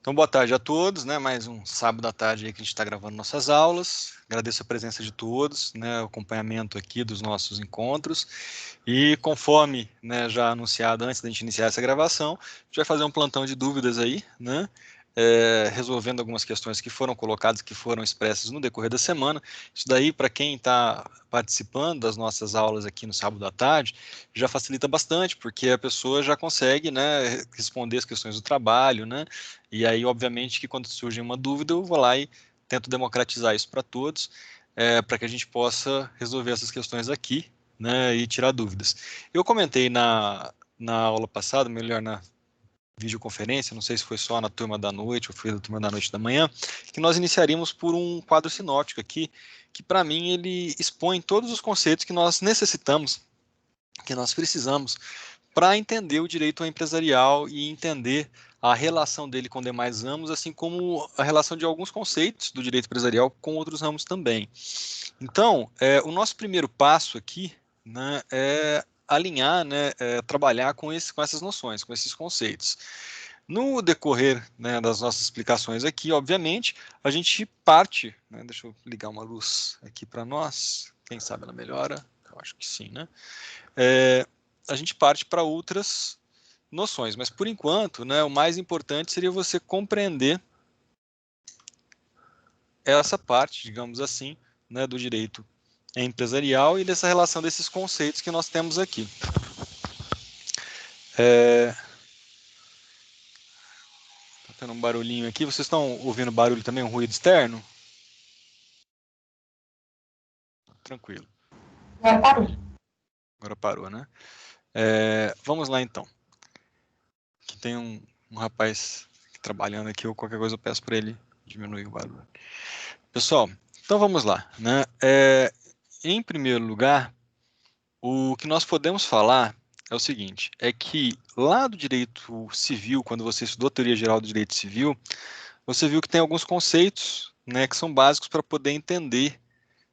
Então, boa tarde a todos, né? Mais um sábado à tarde aí que a gente está gravando nossas aulas. Agradeço a presença de todos, né? O acompanhamento aqui dos nossos encontros. E conforme, né, já anunciado antes da gente iniciar essa gravação, a gente vai fazer um plantão de dúvidas aí, né? Resolvendo algumas questões que foram colocadas, que foram expressas no decorrer da semana. Isso daí, para quem está participando das nossas aulas aqui no sábado à tarde, já facilita bastante, porque a pessoa já consegue, né, responder as questões do trabalho, né? E aí, obviamente, que quando surge uma dúvida, eu vou lá e tento democratizar isso para todos, para que a gente possa resolver essas questões aqui, né, e tirar dúvidas. Eu comentei na aula passada, melhor na videoconferência, não sei se foi só na turma da noite ou foi na turma da noite da manhã, que nós iniciaríamos por um quadro sinóptico aqui, que para mim ele expõe todos os conceitos que nós necessitamos, que nós precisamos para entender o direito empresarial e entender a relação dele com demais ramos, assim como a relação de alguns conceitos do direito empresarial com outros ramos também. Então, o nosso primeiro passo aqui, né, é alinhar, né, trabalhar com essas noções, com esses conceitos. No decorrer, né, das nossas explicações aqui, obviamente, a gente parte, né, deixa eu ligar uma luz aqui para nós, quem sabe ela melhora, eu acho que sim, né? A gente parte para outras noções, mas por enquanto, né, o mais importante seria você compreender essa parte, digamos assim, né, do direito empresarial e dessa relação desses conceitos que nós temos aqui. Tá tendo um barulhinho aqui, vocês estão ouvindo barulho também, um ruído externo? Tranquilo. Agora parou. Agora parou, né? Vamos lá então. Aqui tem um rapaz trabalhando aqui, ou qualquer coisa eu peço para ele diminuir o barulho. Pessoal, então vamos lá, né? Em primeiro lugar, o que nós podemos falar é o seguinte, é que lá do direito civil, quando você estudou a teoria geral do direito civil, você viu que tem alguns conceitos, né, que são básicos para poder entender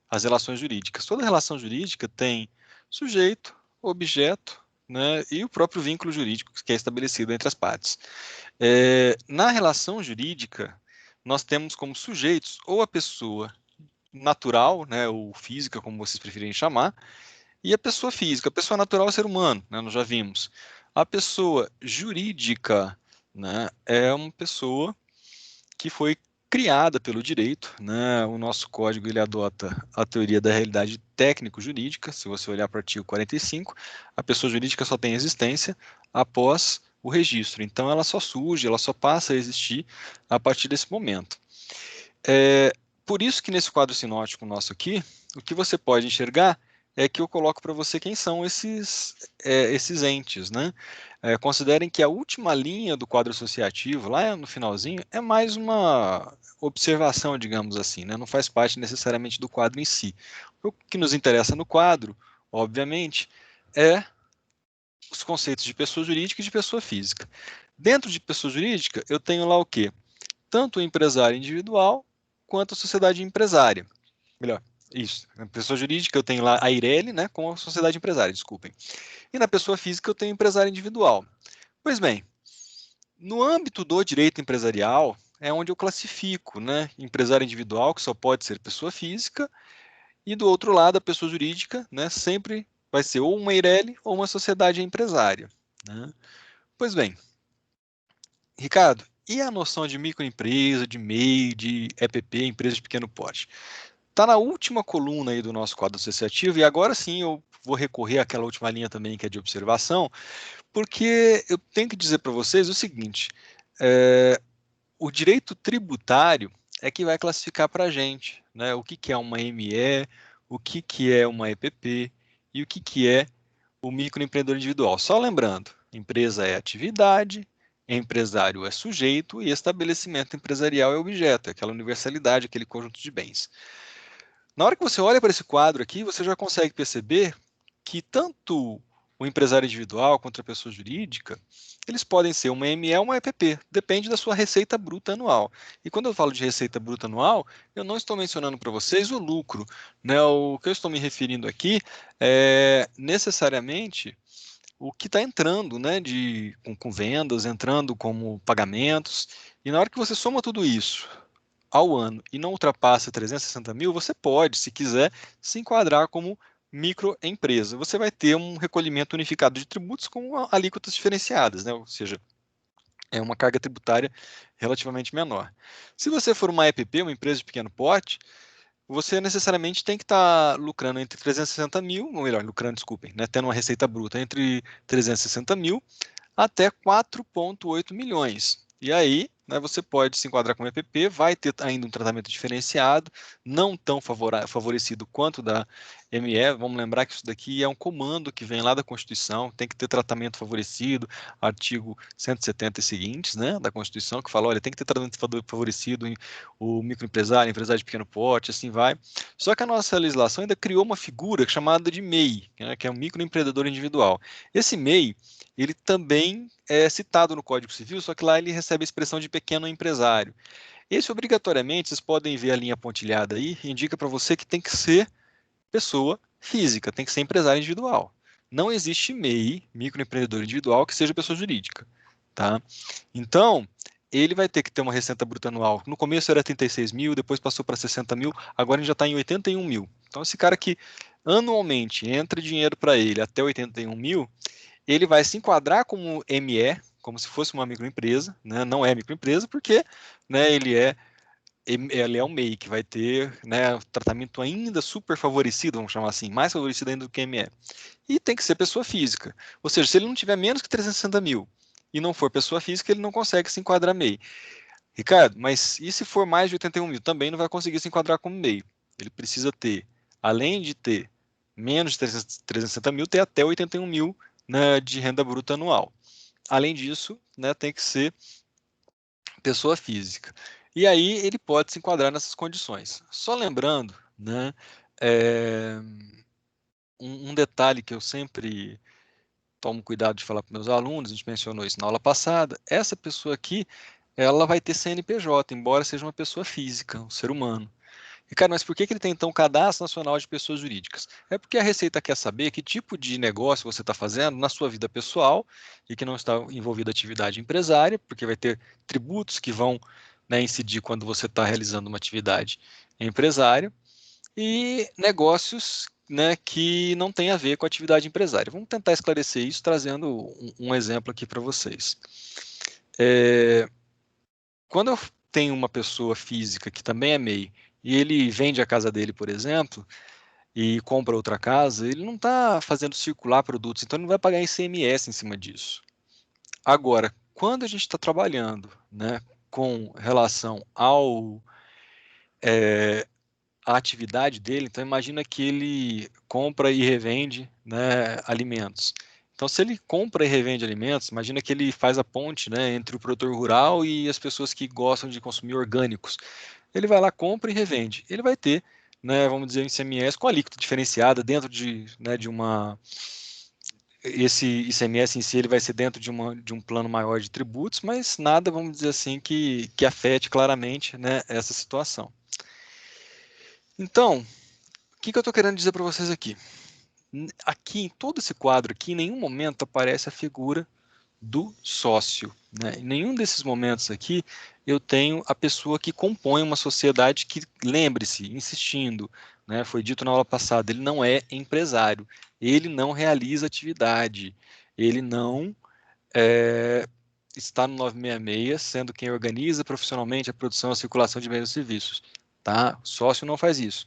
as relações jurídicas. Toda relação jurídica tem sujeito, objeto, né, e o próprio vínculo jurídico que é estabelecido entre as partes. Na relação jurídica, nós temos como sujeitos ou a pessoa natural, né, ou física, como vocês preferirem chamar, e a pessoa física. A pessoa natural é o ser humano, né, nós já vimos. A pessoa jurídica, né, é uma pessoa que foi criada pelo direito, né? O nosso código ele adota a teoria da realidade técnico-jurídica. Se você olhar para o artigo 45, a pessoa jurídica só tem existência após o registro. Então, ela só surge, ela só passa a existir a partir desse momento. Por isso que nesse quadro sinótico nosso aqui, o que você pode enxergar é que eu coloco para você quem são esses entes, né? Considerem que a última linha do quadro associativo, lá no finalzinho, é mais uma observação, digamos assim, né? Não faz parte necessariamente do quadro em si. O que nos interessa no quadro, obviamente, é os conceitos de pessoa jurídica e de pessoa física. Dentro de pessoa jurídica, eu tenho lá o quê? Tanto o empresário individual quanto a sociedade empresária. Melhor, isso. Na pessoa jurídica eu tenho lá a Eireli, né, com a sociedade empresária, desculpem. E na pessoa física eu tenho o empresário individual. Pois bem, no âmbito do direito empresarial é onde eu classifico, né, empresário individual, que só pode ser pessoa física, e do outro lado a pessoa jurídica, né, sempre vai ser ou uma Eireli ou uma sociedade empresária, né? Pois bem, Ricardo, e a noção de microempresa, de MEI, de EPP, empresa de pequeno porte? Está na última coluna aí do nosso quadro associativo, e agora sim eu vou recorrer àquela última linha também, que é de observação, porque eu tenho que dizer para vocês o seguinte, o direito tributário é que vai classificar para a gente, né, o que é uma ME, o que é uma EPP e o que é o microempreendedor individual. Só lembrando, empresa é atividade, empresário é sujeito e estabelecimento empresarial é objeto, é aquela universalidade, aquele conjunto de bens. Na hora que você olha para esse quadro aqui, você já consegue perceber que tanto o empresário individual quanto a pessoa jurídica, eles podem ser uma ME ou uma EPP, depende da sua receita bruta anual. E quando eu falo de receita bruta anual, eu não estou mencionando para vocês o lucro, né? O que eu estou me referindo aqui é necessariamente o que está entrando, né, com vendas, entrando como pagamentos, e na hora que você soma tudo isso ao ano e não ultrapassa 360 mil, você pode, se quiser, se enquadrar como microempresa. Você vai ter um recolhimento unificado de tributos com alíquotas diferenciadas, né? Ou seja, é uma carga tributária relativamente menor. Se você for uma EPP, uma empresa de pequeno porte, você necessariamente tem que estar lucrando entre 360 mil, ou melhor, lucrando, desculpem, né, tendo uma receita bruta entre 360 mil até 4,8 milhões. E aí, né, você pode se enquadrar como EPP, vai ter ainda um tratamento diferenciado, não tão favorecido quanto da ME. Vamos lembrar que isso daqui é um comando que vem lá da Constituição, tem que ter tratamento favorecido, artigo 170 e seguintes, né, da Constituição, que fala, olha, tem que ter tratamento favorecido o microempresário, empresário de pequeno porte, assim vai. Só que a nossa legislação ainda criou uma figura chamada de MEI, né, que é um microempreendedor individual. Esse MEI, ele também é citado no Código Civil, só que lá ele recebe a expressão de pequeno empresário. Esse, obrigatoriamente, vocês podem ver a linha pontilhada aí, indica para você que tem que ser pessoa física, tem que ser empresário individual. Não existe MEI, microempreendedor individual, que seja pessoa jurídica. Tá? Então, ele vai ter que ter uma receita bruta anual. No começo era 36 mil, depois passou para 60 mil, agora ele já está em 81 mil. Então, esse cara que anualmente entra dinheiro para ele até 81 mil, ele vai se enquadrar como ME, como se fosse uma microempresa, né? Não é microempresa porque, né, ele é um MEI, que vai ter, né, tratamento ainda super favorecido, vamos chamar assim, mais favorecido ainda do que ME. E tem que ser pessoa física. Ou seja, se ele não tiver menos que 360 mil e não for pessoa física, ele não consegue se enquadrar MEI. Ricardo, mas e se for mais de 81 mil? Também não vai conseguir se enquadrar como MEI. Ele precisa ter, além de ter menos de 360 mil, ter até 81 mil, né, de renda bruta anual. Além disso, né, tem que ser pessoa física. E aí ele pode se enquadrar nessas condições. Só lembrando, né, é, um detalhe que eu sempre tomo cuidado de falar para meus alunos, a gente mencionou isso na aula passada, essa pessoa aqui, ela vai ter CNPJ, embora seja uma pessoa física, um ser humano. E, cara, mas por que ele tem, então, Cadastro Nacional de Pessoas Jurídicas? É porque a Receita quer saber que tipo de negócio você está fazendo na sua vida pessoal e que não está envolvida atividade empresária, porque vai ter tributos que vão, né, incidir quando você está realizando uma atividade empresária, e negócios, né, que não tem a ver com a atividade empresária. Vamos tentar esclarecer isso trazendo um exemplo aqui para vocês. Quando eu tenho uma pessoa física que também é MEI e ele vende a casa dele, por exemplo, e compra outra casa, ele não está fazendo circular produtos, então ele não vai pagar ICMS em cima disso. Agora, quando a gente está trabalhando, né, com relação à atividade dele, então imagina que ele compra e revende, né, alimentos. Então, se ele compra e revende alimentos, imagina que ele faz a ponte, né, entre o produtor rural e as pessoas que gostam de consumir orgânicos. Ele vai lá, compra e revende. Ele vai ter, né, vamos dizer, um ICMS com alíquota diferenciada dentro de, né, de uma... Esse ICMS em si ele vai ser dentro de um plano maior de tributos, mas nada, vamos dizer assim, que afete claramente, né, essa situação. Então, o que eu estou querendo dizer para vocês aqui? Aqui, em todo esse quadro aqui, em nenhum momento aparece a figura do sócio, né? Em nenhum desses momentos aqui eu tenho a pessoa que compõe uma sociedade que, lembre-se, insistindo, né, foi dito na aula passada, ele não é empresário, ele não realiza atividade, ele não está no 966, sendo quem organiza profissionalmente a produção e a circulação de bens e serviços. Tá? O sócio não faz isso.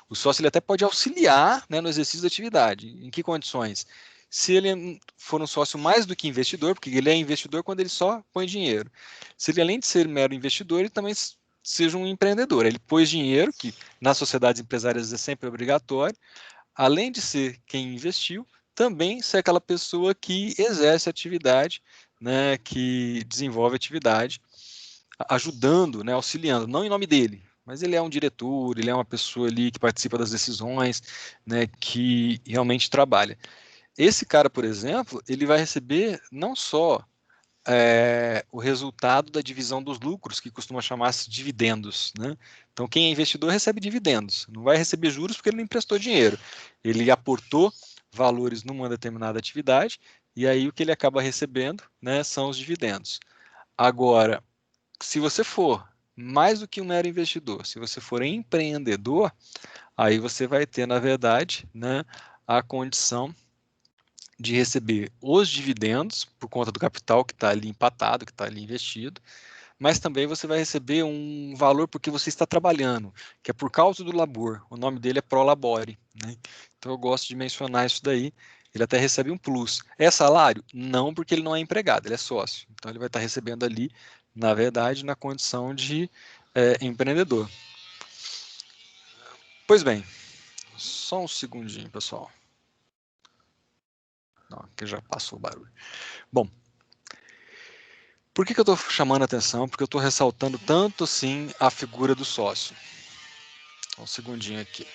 O sócio ele até pode auxiliar, né, no exercício da atividade. Em que condições? Se ele for um sócio mais do que investidor, porque ele é investidor quando ele só põe dinheiro. Se ele, além de ser mero investidor, ele também seja um empreendedor. Ele pôs dinheiro, que nas sociedades empresárias é sempre obrigatório, além de ser quem investiu, também ser aquela pessoa que exerce atividade, né, que desenvolve atividade, ajudando, né, auxiliando, não em nome dele, mas ele é um diretor, ele é uma pessoa ali que participa das decisões, né, que realmente trabalha. Esse cara, por exemplo, ele vai receber não só o resultado da divisão dos lucros, que costuma chamar-se dividendos, né? Então, quem é investidor recebe dividendos, não vai receber juros porque ele não emprestou dinheiro. Ele aportou valores numa determinada atividade e aí o que ele acaba recebendo, né, são os dividendos. Agora, se você for mais do que um mero investidor, se você for empreendedor, aí você vai ter, na verdade, né, a condição de receber os dividendos por conta do capital que está ali empatado, que está ali investido, mas também você vai receber um valor porque você está trabalhando, que é por causa do labor. O nome dele é Prolabore, né? Então eu gosto de mencionar isso daí. Ele até recebe um plus. É salário? Não, porque ele não é empregado, ele é sócio. Então ele vai estar recebendo ali, na verdade, na condição de empreendedor. Pois bem, só um segundinho, pessoal. Não, que já passou o barulho. Bom, por que eu estou chamando a atenção? Porque eu estou ressaltando tanto, sim, a figura do sócio. Um segundinho aqui.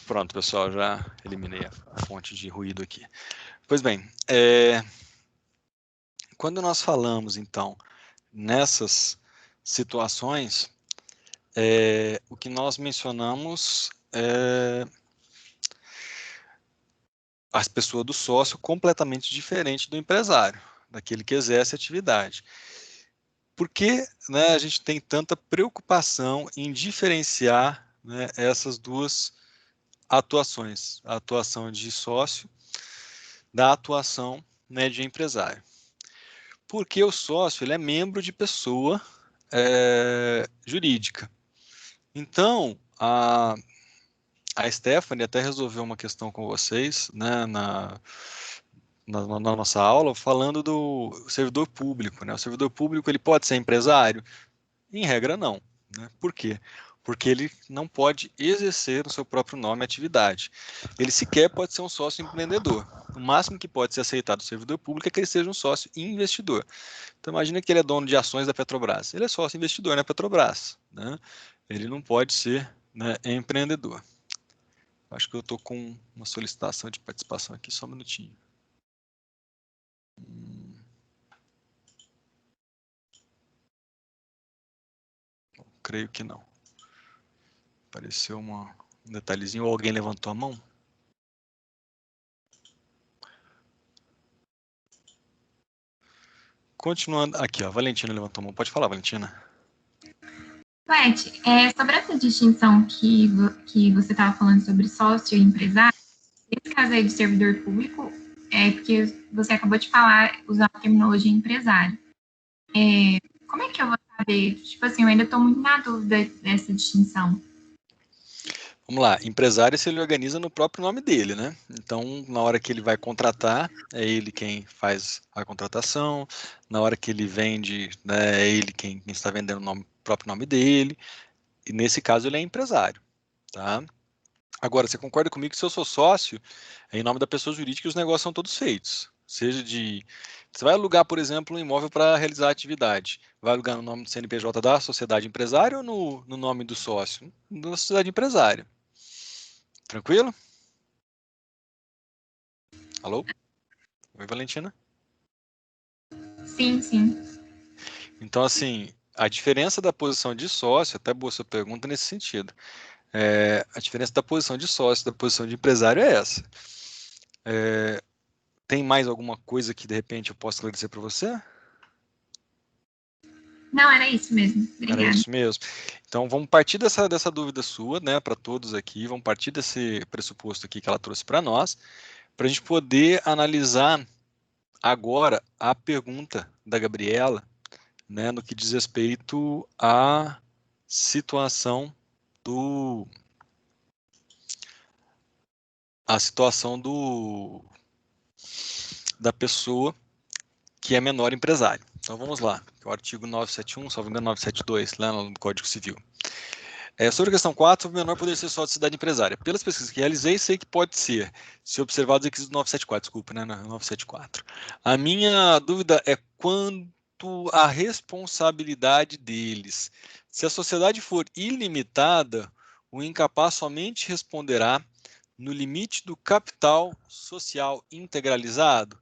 Pronto, pessoal, já eliminei a fonte de ruído aqui. Pois bem, quando nós falamos, então, nessas situações, o que nós mencionamos é as pessoas do sócio completamente diferente do empresário, daquele que exerce a atividade. Por que, né, a gente tem tanta preocupação em diferenciar, né, essas duas atuações, a atuação de sócio da atuação, né, de empresário? Porque o sócio ele é membro de pessoa jurídica. Então, a Stephanie até resolveu uma questão com vocês, né, na nossa aula, falando do servidor público, né? O servidor público ele pode ser empresário? Em regra, não. Né? Por quê? Porque ele não pode exercer no seu próprio nome a atividade. Ele sequer pode ser um sócio empreendedor. O máximo que pode ser aceitado do servidor público é que ele seja um sócio investidor. Então, imagina que ele é dono de ações da Petrobras. Ele é sócio investidor na Petrobras. Né? Ele não pode ser, né, empreendedor. Acho que eu estou com uma solicitação de participação aqui, só um minutinho. Creio que não. Apareceu um detalhezinho, ou alguém levantou a mão? Continuando, aqui, ó, a Valentina levantou a mão. Pode falar, Valentina. Sobre essa distinção que você estava falando sobre sócio e empresário, nesse caso aí do servidor público, é porque você acabou de falar, usar a terminologia empresário. Como é que eu vou saber? Tipo assim, eu ainda estou muito na dúvida dessa distinção. Vamos lá, empresário se ele organiza no próprio nome dele, né? Então, na hora que ele vai contratar, é ele quem faz a contratação, na hora que ele vende, né, é ele quem está vendendo o próprio nome dele, e nesse caso ele é empresário, tá? Agora, você concorda comigo que se eu sou sócio, em nome da pessoa jurídica, os negócios são todos feitos. Seja de... Você vai alugar, por exemplo, um imóvel para realizar a atividade. Vai alugar no nome do CNPJ da sociedade empresária ou no nome do sócio? Da sociedade empresária. Tranquilo? Alô? Oi, Valentina? Sim, sim. Então, assim, a diferença da posição de sócio, até boa sua pergunta nesse sentido. A diferença da posição de sócio da posição de empresário é essa. Tem mais alguma coisa que, de repente, eu possa esclarecer para você? Não, era isso mesmo. Era Obrigada. isso mesmo. Então, vamos partir dessa dúvida sua, né, para todos aqui, vamos partir desse pressuposto aqui que ela trouxe para nós, para a gente poder analisar agora a pergunta da Gabriela, né, no que diz respeito à situação da pessoa que é menor empresário, Então vamos lá, o artigo 971, salvo engano 972, lá no Código Civil. Sobre a questão 4, o menor poder ser sócio de sociedade empresária. Pelas pesquisas que realizei, sei que pode ser, se observar os requisitos do 974, desculpa, né, 974. A minha dúvida é quanto à responsabilidade deles. Se a sociedade for ilimitada, o incapaz somente responderá no limite do capital social integralizado.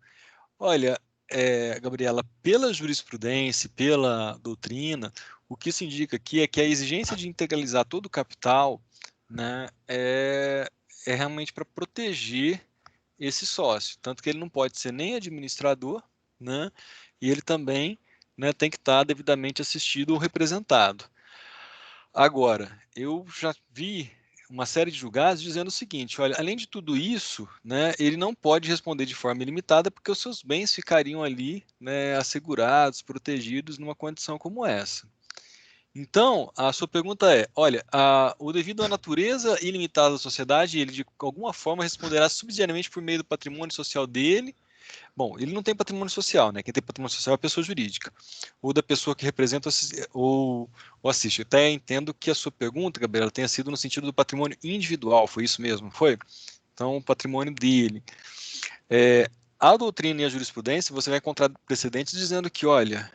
Olha, Gabriela, pela jurisprudência, pela doutrina, o que isso indica aqui é que a exigência de integralizar todo o capital, né, é realmente para proteger esse sócio, tanto que ele não pode ser nem administrador, né, e ele também, né, tem que estar devidamente assistido ou representado. Agora, eu já vi uma série de julgados dizendo o seguinte: olha, além de tudo isso, né, ele não pode responder de forma ilimitada porque os seus bens ficariam ali, né, assegurados, protegidos numa condição como essa. Então, a sua pergunta é: olha, o devido à natureza ilimitada da sociedade, ele de alguma forma responderá subsidiariamente por meio do patrimônio social dele. Bom, ele não tem patrimônio social, né? Quem tem patrimônio social é a pessoa jurídica, ou da pessoa que representa ou assiste. Eu até entendo que a sua pergunta, Gabriela, tenha sido no sentido do patrimônio individual, foi isso mesmo? Foi? Então, o patrimônio dele. A doutrina e a jurisprudência, você vai encontrar precedentes dizendo que, olha,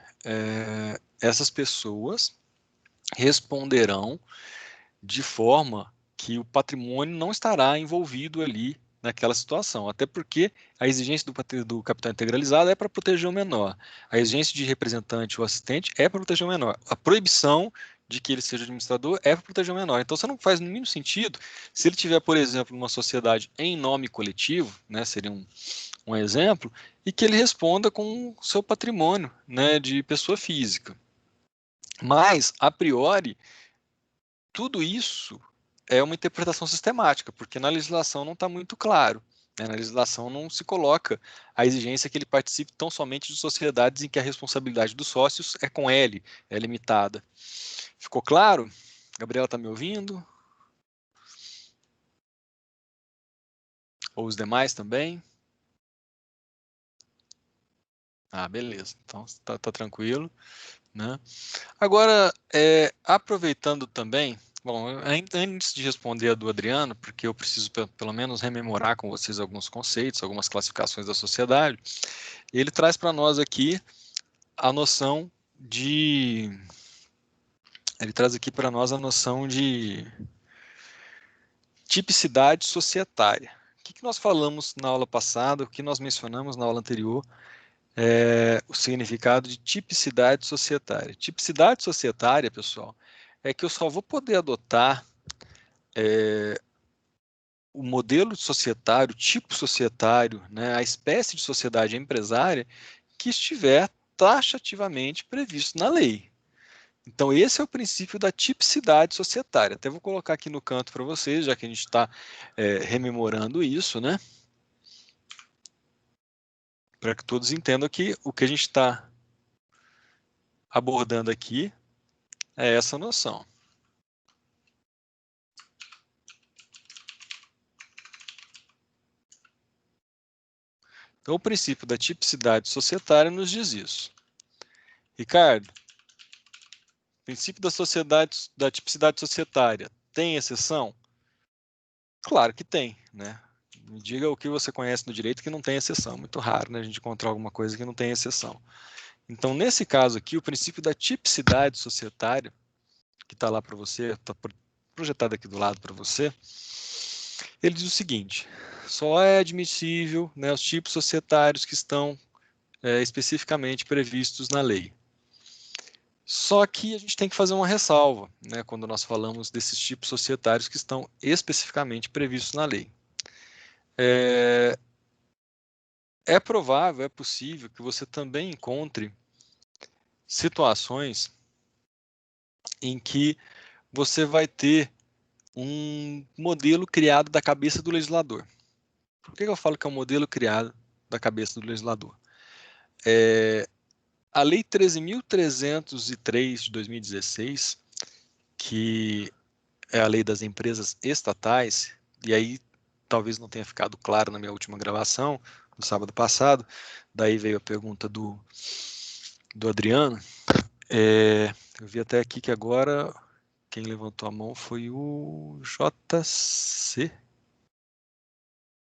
essas pessoas responderão de forma que o patrimônio não estará envolvido ali naquela situação, até porque a exigência do capital integralizado é para proteger o menor, a exigência de representante ou assistente é para proteger o menor, a proibição de que ele seja administrador é para proteger o menor. Então, você não faz no mínimo sentido se ele tiver, por exemplo, uma sociedade em nome coletivo, né, seria um exemplo, e que ele responda com o seu patrimônio, né, de pessoa física. Mas, a priori, tudo isso é uma interpretação sistemática, porque na legislação não está muito claro. Né? Na legislação não se coloca a exigência que ele participe tão somente de sociedades em que a responsabilidade dos sócios é com ele, é limitada. Ficou claro? Gabriela está me ouvindo? Ou os demais também? Ah, beleza. Então tá tranquilo. Né? Agora, aproveitando também, bom, antes de responder a do Adriano, porque eu preciso pelo menos rememorar com vocês alguns conceitos, algumas classificações da sociedade, ele traz para nós aqui a noção de. Ele traz aqui para nós a noção de tipicidade societária. O que nós falamos na aula passada, o que nós mencionamos na aula anterior, o significado de tipicidade societária. Tipicidade societária, pessoal, é que eu só vou poder adotar o modelo societário, o tipo societário, né, a espécie de sociedade empresária que estiver taxativamente previsto na lei. Então, esse é o princípio da tipicidade societária. Até vou colocar aqui no canto para vocês, já que a gente está rememorando isso, né? Para que todos entendam que o que a gente está abordando aqui é essa noção. Então, o princípio da tipicidade societária nos diz isso. Ricardo, o princípio da tipicidade societária tem exceção? Claro que tem, né? Me diga o que você conhece no direito que não tem exceção. Muito raro, né, a gente encontrar alguma coisa que não tem exceção. Então, nesse caso aqui, o princípio da tipicidade societária, que está lá para você, está projetado aqui do lado para você, ele diz o seguinte: só é admissível, né, os tipos societários que estão especificamente previstos na lei. Só que a gente tem que fazer uma ressalva, né, quando nós falamos desses tipos societários que estão especificamente previstos na lei. É provável, é possível que você também encontre situações em que você vai ter um modelo criado da cabeça do legislador. Por que eu falo que é um modelo criado da cabeça do legislador? A Lei 13.303 de 2016, que é a lei das empresas estatais, e aí talvez não tenha ficado claro na minha última gravação, no sábado passado, daí veio a pergunta do do Adriano. Eu vi até aqui que agora quem levantou a mão foi o JC.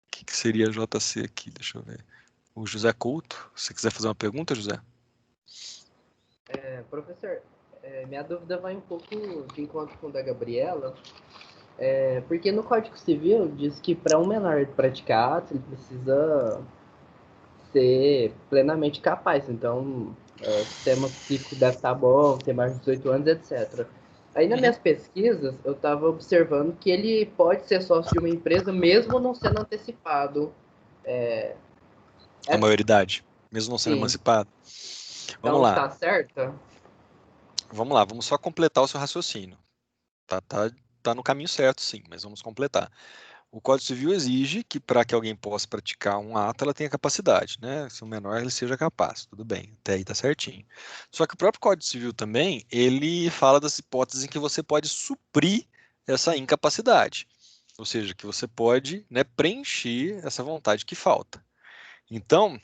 O que seria JC aqui? Deixa eu ver. O José Couto. Se você quiser fazer uma pergunta, José. Professor, minha dúvida vai um pouco de encontro com o da Gabriela, porque no Código Civil diz que para um menor praticar ato, ele precisa ser plenamente capaz. Então, o sistema psíquico deve estar bom, ter mais de 18 anos, etc. Aí nas minhas pesquisas, eu estava observando que ele pode ser sócio de uma empresa mesmo não sendo antecipado. A maioridade, mesmo não sendo Sim. emancipado. Vamos Então, lá. tá certa? Vamos lá, vamos só completar o seu raciocínio. Tá no caminho certo, sim, mas vamos completar. O Código Civil exige que para que alguém possa praticar um ato, ela tenha capacidade, né? Se o menor ele seja capaz, tudo bem, até aí tá certinho. Só que o próprio Código Civil também, ele fala das hipóteses em que você pode suprir essa incapacidade. Ou seja, que você pode, né, preencher essa vontade que falta. Então,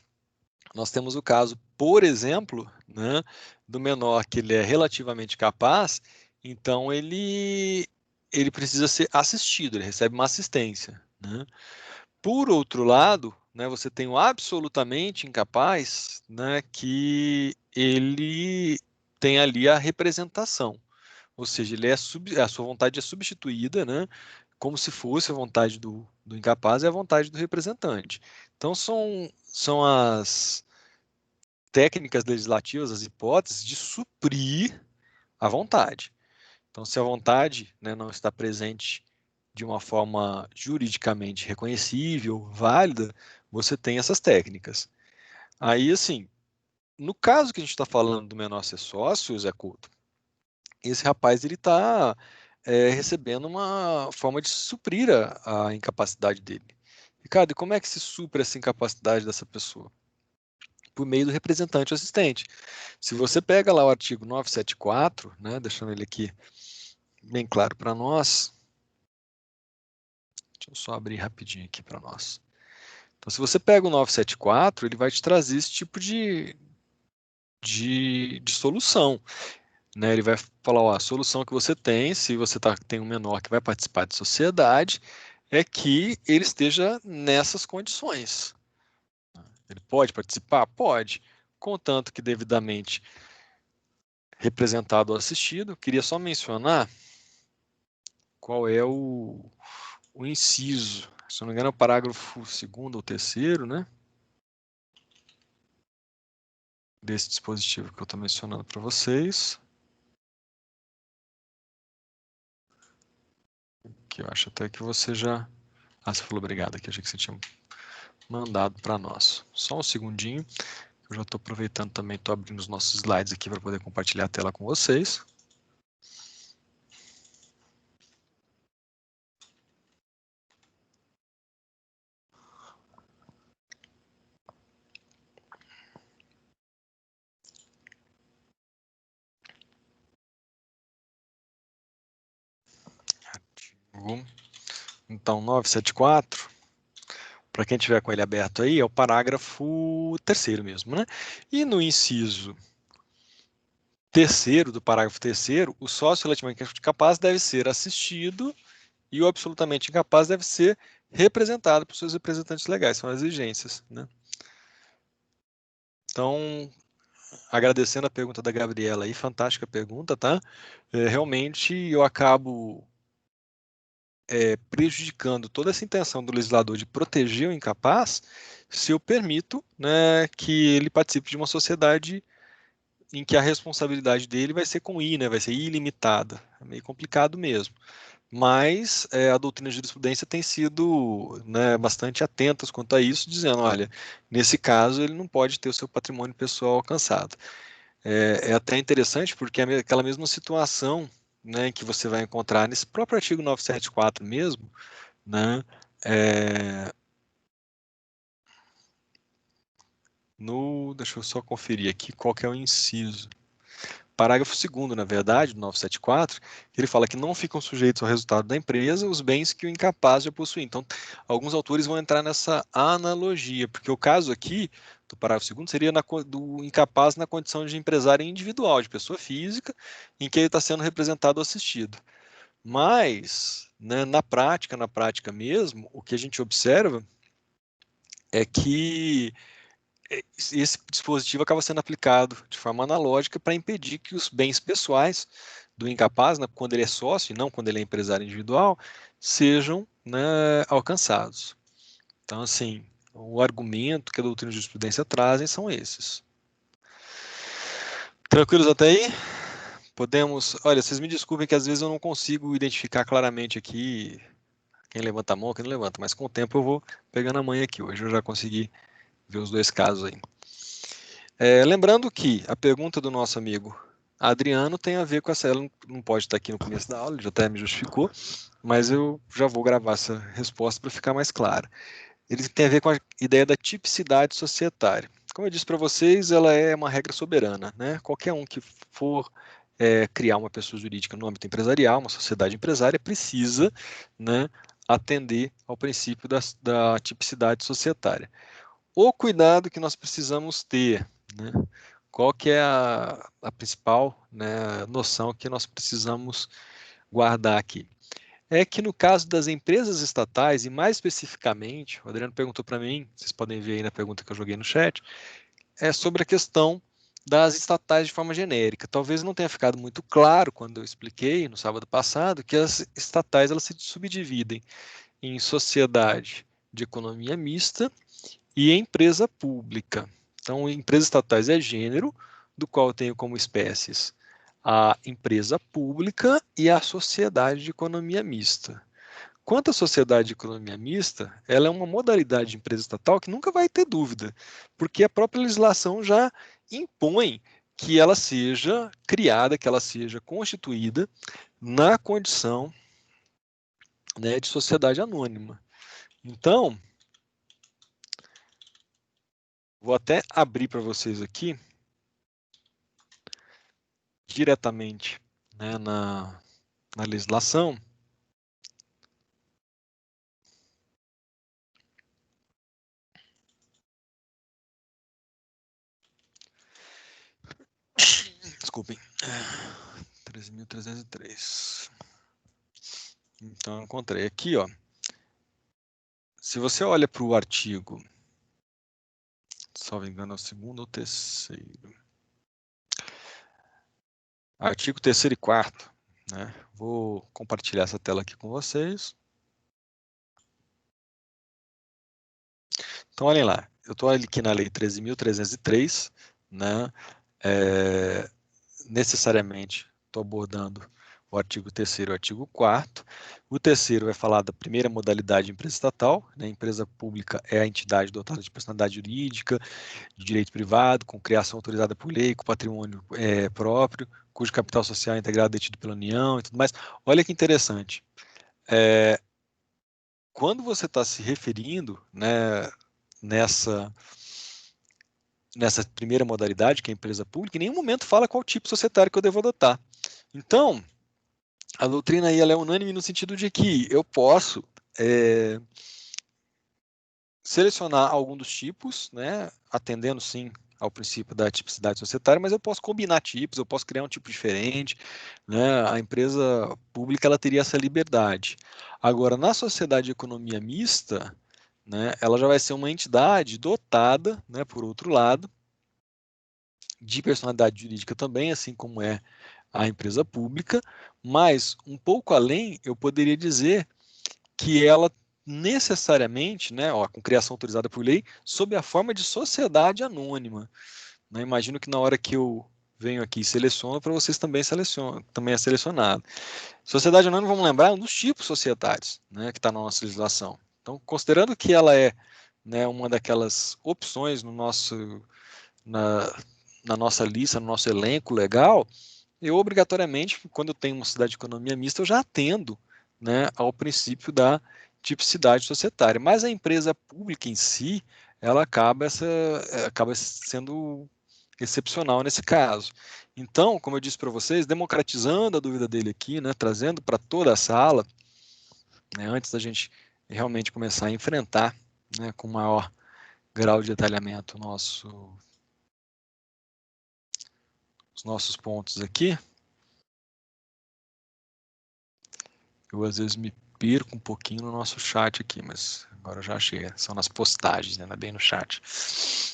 nós temos o caso, por exemplo, né, do menor que ele é relativamente capaz, então ele precisa ser assistido, ele recebe uma assistência, né? Por outro lado, né, você tem o absolutamente incapaz, né, que ele tem ali a representação, ou seja, a sua vontade é substituída, né, como se fosse a vontade do incapaz e a vontade do representante. Então, são as técnicas legislativas, as hipóteses de suprir a vontade. Então, se a vontade, né, não está presente de uma forma juridicamente reconhecível, válida, você tem essas técnicas. Aí, assim, no caso que a gente está falando do menor ser sócio, Zé Couto, esse rapaz ele está recebendo uma forma de suprir a incapacidade dele. Ricardo, e como é que se supre essa incapacidade dessa pessoa? Por meio do representante assistente. Se você pega lá o artigo 974, né, deixando ele aqui bem claro para nós, deixa eu só abrir rapidinho aqui para nós. Então, se você pega o 974, ele vai te trazer esse tipo de solução. Né? Ele vai falar, ó, a solução que você tem, se você tem um menor que vai participar de sociedade, é que ele esteja nessas condições. Ele pode participar? Pode, contanto que devidamente representado ou assistido. Queria só mencionar qual é o inciso. Se não me engano, é o parágrafo 2º ou 3º, né? Desse dispositivo que eu estou mencionando para vocês. Que eu acho até que você já... Ah, você falou obrigado aqui, achei que você tinha mandado para nós. Só um segundinho, eu já estou aproveitando também, estou abrindo os nossos slides aqui para poder compartilhar a tela com vocês. Então, 974, para quem tiver com ele aberto aí, é o parágrafo 3º mesmo, né? E no inciso 3º do parágrafo 3º, o sócio relativamente capaz deve ser assistido e o absolutamente incapaz deve ser representado por seus representantes legais, são as exigências, né? Então, agradecendo a pergunta da Gabriela aí, fantástica pergunta, tá? Realmente eu acabo prejudicando toda essa intenção do legislador de proteger o incapaz se eu permito, né, que ele participe de uma sociedade em que a responsabilidade dele vai ser com I, né, vai ser ilimitada. É meio complicado mesmo. Mas a doutrina de jurisprudência tem sido, né, bastante atentas quanto a isso, dizendo, olha, nesse caso ele não pode ter o seu patrimônio pessoal alcançado. É até interessante porque é aquela mesma situação, né, que você vai encontrar nesse próprio artigo 974 mesmo, né, deixa eu só conferir aqui qual que é o inciso. Parágrafo 2º, na verdade, do 974, ele fala que não ficam sujeitos ao resultado da empresa os bens que o incapaz já possui. Então, alguns autores vão entrar nessa analogia, porque o caso aqui do parágrafo 2º seria do incapaz na condição de empresário individual, de pessoa física, em que ele está sendo representado ou assistido. Mas, né, na prática mesmo, o que a gente observa é que esse dispositivo acaba sendo aplicado de forma analógica para impedir que os bens pessoais do incapaz, né, quando ele é sócio e não quando ele é empresário individual, sejam, né, alcançados. Então, assim, o argumento que a doutrina de jurisprudência trazem são esses. Tranquilos até aí? Podemos... Olha, vocês me desculpem que às vezes eu não consigo identificar claramente aqui quem levanta a mão, quem não levanta, mas com o tempo eu vou pegando a manha aqui. Hoje eu já consegui ver os dois casos aí. Lembrando que a pergunta do nosso amigo Adriano tem a ver com essa... Ela não pode estar aqui no começo da aula, ele já até me justificou, mas eu já vou gravar essa resposta para ficar mais clara. Ele tem a ver com a ideia da tipicidade societária. Como eu disse para vocês, ela é uma regra soberana, né? Qualquer um que for criar uma pessoa jurídica no âmbito empresarial, uma sociedade empresária, precisa, né, atender ao princípio da tipicidade societária. O cuidado que nós precisamos ter, né? Qual que é a principal, né, noção que nós precisamos guardar aqui? É que no caso das empresas estatais, e mais especificamente, o Adriano perguntou para mim, vocês podem ver aí na pergunta que eu joguei no chat, é sobre a questão das estatais de forma genérica. Talvez não tenha ficado muito claro quando eu expliquei no sábado passado que as estatais elas se subdividem em sociedade de economia mista e empresa pública. Então, empresas estatais é gênero, do qual eu tenho como espécies a empresa pública e a sociedade de economia mista. Quanto à sociedade de economia mista, ela é uma modalidade de empresa estatal que nunca vai ter dúvida, porque a própria legislação já impõe que ela seja criada, que ela seja constituída na condição, né, de sociedade anônima. Então, vou até abrir para vocês aqui, diretamente, né, na legislação. Desculpem. 13.303. Então, eu encontrei aqui, ó. Se você olha para o artigo, salvo engano, é o segundo ou terceiro. Artigo 3º e 4º, né? Vou compartilhar essa tela aqui com vocês. Então, olhem lá. Eu estou aqui na Lei 13.303, né? Necessariamente estou abordando o artigo 3º e o artigo 4º. O 3º vai falar da primeira modalidade de empresa estatal, né? Empresa pública é a entidade dotada de personalidade jurídica, de direito privado, com criação autorizada por lei, com patrimônio próprio, cujo capital social é integrado detido pela União e tudo mais. Olha que interessante. Quando você está se referindo, né, nessa primeira modalidade, que é a empresa pública, em nenhum momento fala qual tipo societário que eu devo adotar. Então, a doutrina aí ela é unânime no sentido de que eu posso selecionar algum dos tipos, né, atendendo sim ao princípio da tipicidade societária, mas eu posso combinar tipos, eu posso criar um tipo diferente, né? A empresa pública ela teria essa liberdade. Agora, na sociedade de economia mista, né, ela já vai ser uma entidade dotada, né, por outro lado, de personalidade jurídica também, assim como é a empresa pública, mas um pouco além, eu poderia dizer que ela necessariamente, né, ó, com criação autorizada por lei, sob a forma de sociedade anônima. Né? Imagino que na hora que eu venho aqui e seleciono, para vocês também também é selecionado. Sociedade anônima, vamos lembrar, é um dos tipos societários, né, que está na nossa legislação. Então, considerando que ela é, né, uma daquelas opções na nossa lista, no nosso elenco legal, eu obrigatoriamente, quando eu tenho uma sociedade de economia mista, eu já atendo, né, ao princípio da tipicidade societária. Mas a empresa pública em si, ela acaba sendo excepcional nesse caso. Então, como eu disse para vocês, democratizando a dúvida dele aqui, né, trazendo para toda a sala, né, antes da gente realmente começar a enfrentar, né, com maior grau de detalhamento os nossos pontos aqui. Eu às vezes me perco um pouquinho no nosso chat aqui, mas agora eu já achei. São nas postagens, né? Não é bem no chat.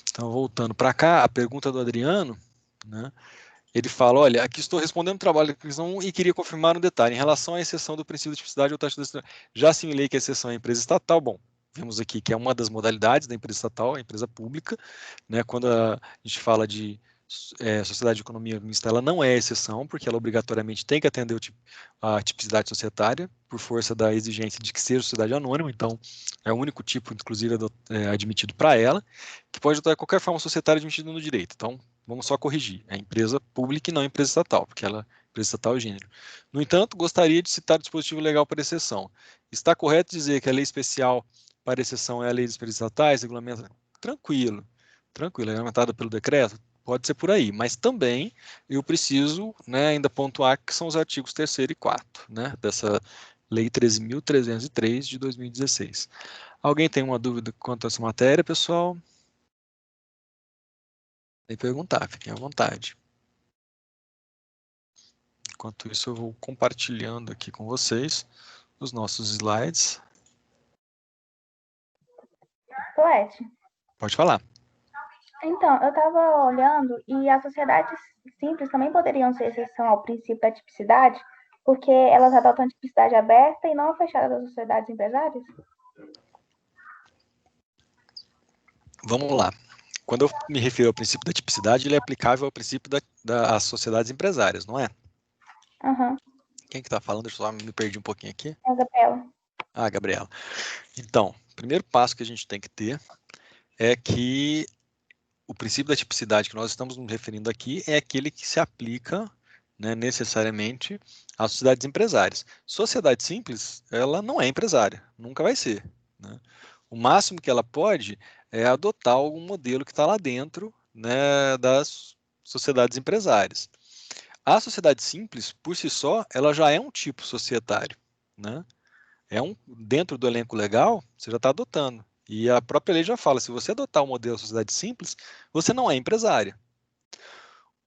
Então, voltando para cá, a pergunta do Adriano, né? Ele fala, olha, aqui estou respondendo o trabalho da questão e queria confirmar um detalhe. Em relação à exceção do princípio de tipicidade ou taxa de já assimilei que a exceção é a empresa estatal. Bom, vimos aqui que é uma das modalidades da empresa estatal, a empresa pública, né? Quando a gente fala de sociedade de economia mista, ela não é exceção, porque ela obrigatoriamente tem que atender a tipicidade societária, por força da exigência de que seja sociedade anônima, então é o único tipo, inclusive, admitido para ela, que pode adotar qualquer forma societária admitida no direito. Então, vamos só corrigir, é empresa pública e não empresa estatal, porque ela empresa estatal é gênero. No entanto, gostaria de citar o dispositivo legal para exceção. Está correto dizer que a lei especial para exceção é a lei das empresas estatais, regulamenta? Tranquilo, regulamentada pelo decreto? Pode ser por aí, mas também eu preciso, né, ainda pontuar que são os artigos 3º e 4º, né, dessa Lei 13.303 de 2016. Alguém tem uma dúvida quanto a essa matéria, pessoal? Tem que perguntar, fiquem à vontade. Enquanto isso, eu vou compartilhando aqui com vocês os nossos slides. Poete. Pode falar. Então, eu estava olhando e as sociedades simples também poderiam ser exceção ao princípio da tipicidade, porque elas adotam a tipicidade aberta e não a fechada das sociedades empresárias? Vamos lá. Quando eu me refiro ao princípio da tipicidade, ele é aplicável ao princípio das sociedades empresárias, não é? Aham. Quem que está falando? Deixa eu só me perdi um pouquinho aqui. É a Gabriela. Ah, Gabriela. Então, o primeiro passo que a gente tem que ter é que o princípio da tipicidade que nós estamos nos referindo aqui é aquele que se aplica, né, necessariamente às sociedades empresárias. Sociedade simples, ela não é empresária, nunca vai ser, né? O máximo que ela pode é adotar algum modelo que está lá dentro, né, das sociedades empresárias. A sociedade simples, por si só, ela já é um tipo societário, né? Dentro do elenco legal, você já está adotando. E a própria lei já fala, se você adotar o modelo de sociedade simples, você não é empresária.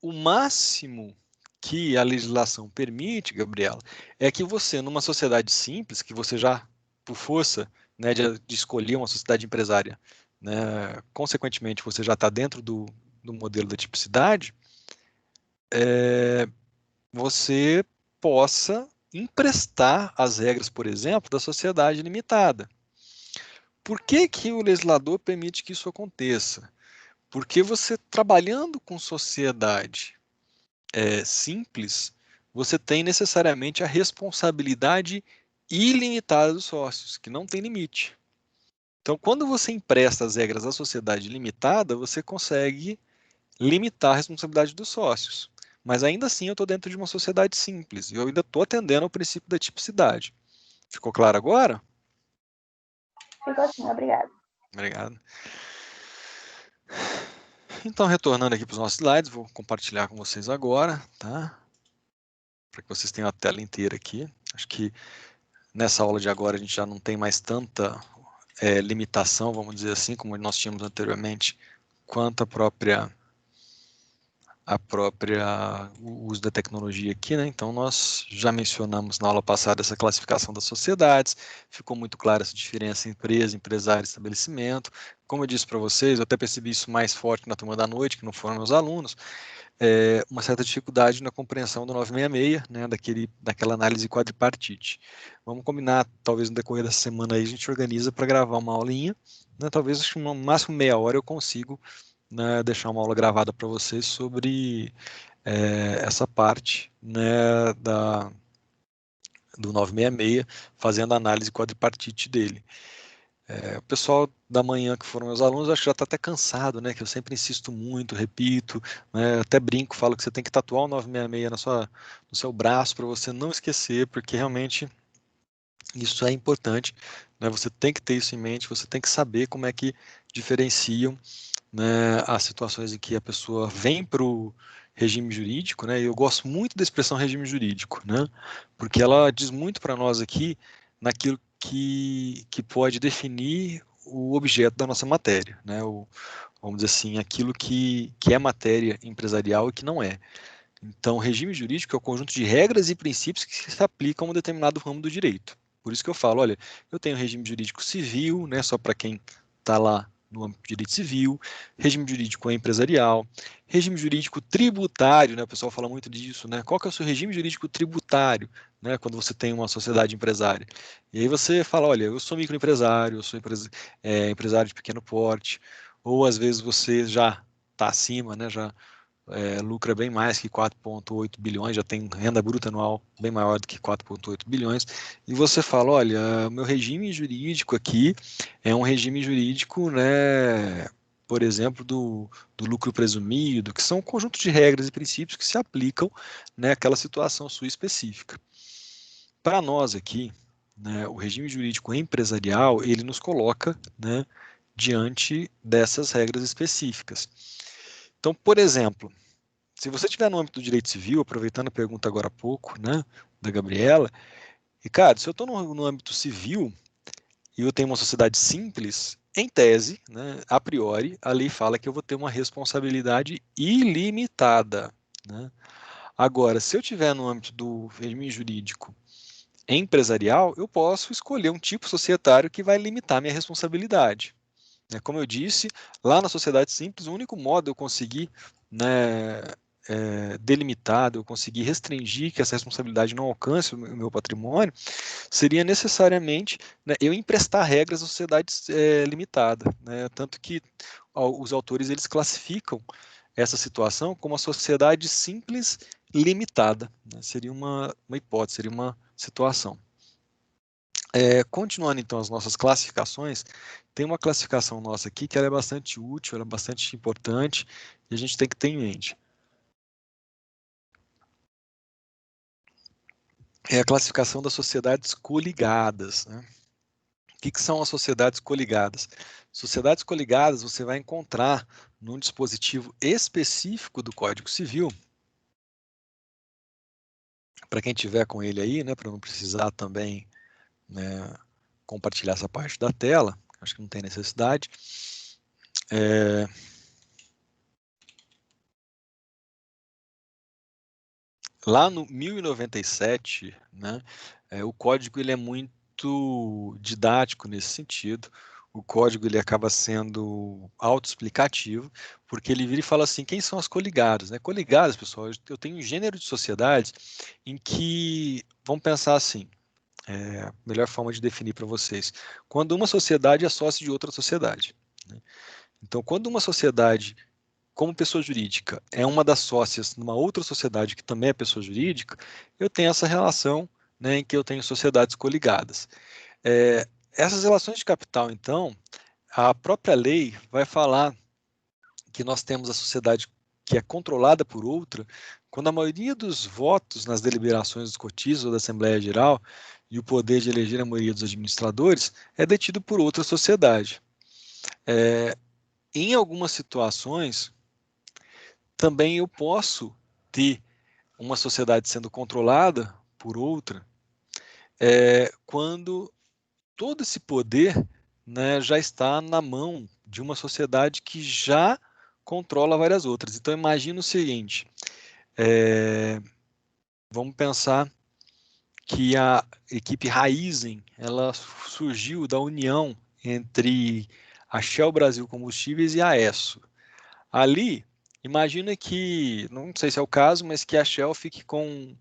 O máximo que a legislação permite, Gabriela, é que você, numa sociedade simples, que você já, por força, né, de escolher uma sociedade empresária, né, consequentemente, você já está dentro do modelo da tipicidade, você possa emprestar as regras, por exemplo, da sociedade limitada. Por que que o legislador permite que isso aconteça? Porque você, trabalhando com sociedade simples, você tem necessariamente a responsabilidade ilimitada dos sócios, que não tem limite. Então, quando você empresta as regras da sociedade limitada, você consegue limitar a responsabilidade dos sócios. Mas ainda assim, eu estou dentro de uma sociedade simples e eu ainda estou atendendo ao princípio da tipicidade. Ficou claro agora? Ficou assim, obrigada. Obrigado. Então, retornando aqui para os nossos slides, vou compartilhar com vocês agora, tá? Para que vocês tenham a tela inteira aqui. Acho que nessa aula de agora a gente já não tem mais tanta limitação, vamos dizer assim, como nós tínhamos anteriormente, quanto o uso da tecnologia aqui, né? Então, nós já mencionamos na aula passada essa classificação das sociedades, ficou muito clara essa diferença entre empresa, empresário e estabelecimento. Como eu disse para vocês, eu até percebi isso mais forte na turma da noite, que não foram meus alunos, uma certa dificuldade na compreensão do 966, né, daquela análise quadripartite. Vamos combinar, talvez no decorrer dessa semana aí a gente organiza para gravar uma aulinha, né, talvez no máximo meia hora eu consigo, né, deixar uma aula gravada para vocês sobre essa parte, né, do 966, fazendo a análise quadripartite dele. O pessoal da manhã que foram meus alunos, acho que já está até cansado, né? Que eu sempre insisto muito, repito, né, até brinco, falo que você tem que tatuar o 966 no seu braço para você não esquecer, porque realmente isso é importante, né? Você tem que ter isso em mente, você tem que saber como é que diferenciam, né, as situações em que a pessoa vem para o regime jurídico, né? E eu gosto muito da expressão regime jurídico, né? Porque ela diz muito para nós aqui naquilo que pode definir o objeto da nossa matéria, né? Vamos dizer assim, aquilo que é matéria empresarial e que não é. Então, o regime jurídico é o conjunto de regras e princípios que se aplicam a um determinado ramo do direito. Por isso que eu falo, olha, eu tenho regime jurídico civil, né, só para quem está lá no âmbito do direito civil, regime jurídico empresarial, regime jurídico tributário, né, o pessoal fala muito disso, né, qual que é o seu regime jurídico tributário, né, quando você tem uma sociedade empresária. E aí você fala, olha, eu sou microempresário, eu sou empresário de pequeno porte, ou às vezes você já está acima, né, já lucra bem mais que 4,8 bilhões, já tem renda bruta anual bem maior do que 4,8 bilhões, e você fala, olha, meu regime jurídico aqui é um regime jurídico, né, por exemplo, do lucro presumido, que são um conjunto de regras e princípios que se aplicam naquela situação sua específica. Para nós aqui, né, o regime jurídico empresarial, ele nos coloca, né, diante dessas regras específicas. Então, por exemplo, se você estiver no âmbito do direito civil, aproveitando a pergunta agora há pouco, né, da Gabriela, Ricardo, se eu estou no âmbito civil e eu tenho uma sociedade simples, em tese, né, a priori, a lei fala que eu vou ter uma responsabilidade ilimitada, né? Agora, se eu estiver no âmbito do regime jurídico empresarial, eu posso escolher um tipo societário que vai limitar minha responsabilidade. Como eu disse, lá na sociedade simples, o único modo de eu conseguir, né, delimitar, de eu conseguir restringir que essa responsabilidade não alcance o meu patrimônio, seria necessariamente, né, eu emprestar regras à sociedade limitada, né, tanto que os autores eles classificam essa situação como a sociedade simples limitada, né, seria uma hipótese, seria uma situação. Continuando então as nossas classificações, tem uma classificação nossa aqui que ela é bastante útil, ela é bastante importante e a gente tem que ter em mente. É a classificação das sociedades coligadas, né? O que são as sociedades coligadas? Sociedades coligadas você vai encontrar num dispositivo específico do Código Civil. Para quem tiver com ele aí, né, para não precisar também, né, compartilhar essa parte da tela, acho que não tem necessidade. Lá no 1097, né, o código ele é muito didático nesse sentido. O código ele acaba sendo autoexplicativo, porque ele vira e fala assim, quem são as coligadas? Né? Coligadas, pessoal, eu tenho um gênero de sociedades em que, vamos pensar assim, a melhor forma de definir para vocês, quando uma sociedade é sócia de outra sociedade. Né? Então, quando uma sociedade como pessoa jurídica é uma das sócias numa outra sociedade que também é pessoa jurídica, eu tenho essa relação, né, em que eu tenho sociedades coligadas. Essas relações de capital, então, a própria lei vai falar que nós temos a sociedade que é controlada por outra, quando a maioria dos votos nas deliberações dos cotistas ou da Assembleia Geral e o poder de eleger a maioria dos administradores é detido por outra sociedade. Em algumas situações, também eu posso ter uma sociedade sendo controlada por outra, quando todo esse poder, né, já está na mão de uma sociedade que já controla várias outras. Então, imagina o seguinte, vamos pensar que a equipe Raízen, ela surgiu da união entre a Shell Brasil Combustíveis e a Esso. Ali, imagina que, não sei se é o caso, mas que a Shell fique com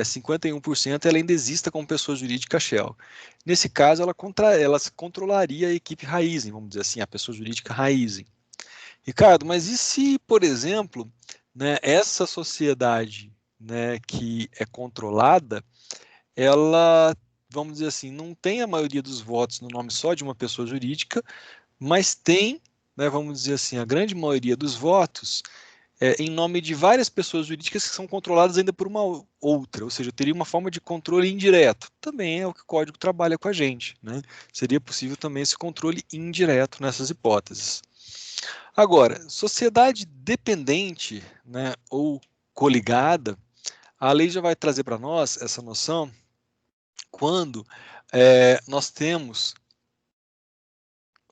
51% e ela ainda exista como pessoa jurídica Shell. Nesse caso, ela controlaria a equipe Raízen, vamos dizer assim, a pessoa jurídica Raízen. Ricardo, mas e se, por exemplo, né, essa sociedade, né, que é controlada, ela, vamos dizer assim, não tem a maioria dos votos no nome só de uma pessoa jurídica, mas tem, né, vamos dizer assim, a grande maioria dos votos em nome de várias pessoas jurídicas que são controladas ainda por uma outra, ou seja, teria uma forma de controle indireto. Também é o que o código trabalha com a gente, né? Seria possível também esse controle indireto nessas hipóteses. Agora, sociedade dependente, né, ou coligada, a lei já vai trazer para nós essa noção quando nós temos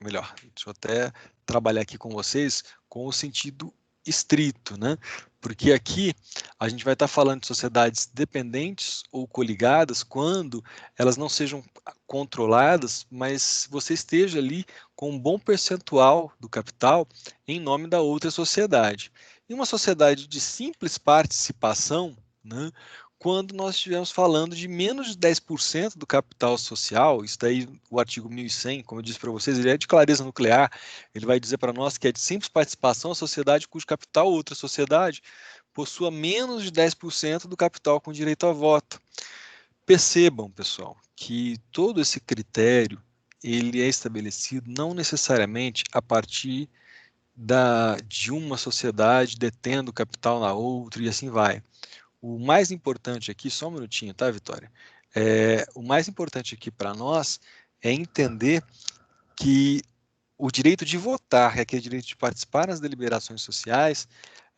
melhor, deixa eu até trabalhar aqui com vocês com o sentido estrito, né? Porque aqui a gente vai estar falando de sociedades dependentes ou coligadas quando elas não sejam controladas, mas você esteja ali com um bom percentual do capital em nome da outra sociedade. E uma sociedade de simples participação, né? Quando nós estivermos falando de menos de 10% do capital social, isso daí o artigo 1100, como eu disse para vocês, ele é de clareza nuclear, ele vai dizer para nós que é de simples participação a sociedade cujo capital ou outra sociedade possua menos de 10% do capital com direito a voto. Percebam, pessoal, que todo esse critério ele é estabelecido não necessariamente a partir de uma sociedade detendo capital na outra e assim vai. O mais importante aqui, só um minutinho, tá, Vitória? O mais importante aqui para nós é entender que o direito de votar, que é aquele direito de participar nas deliberações sociais,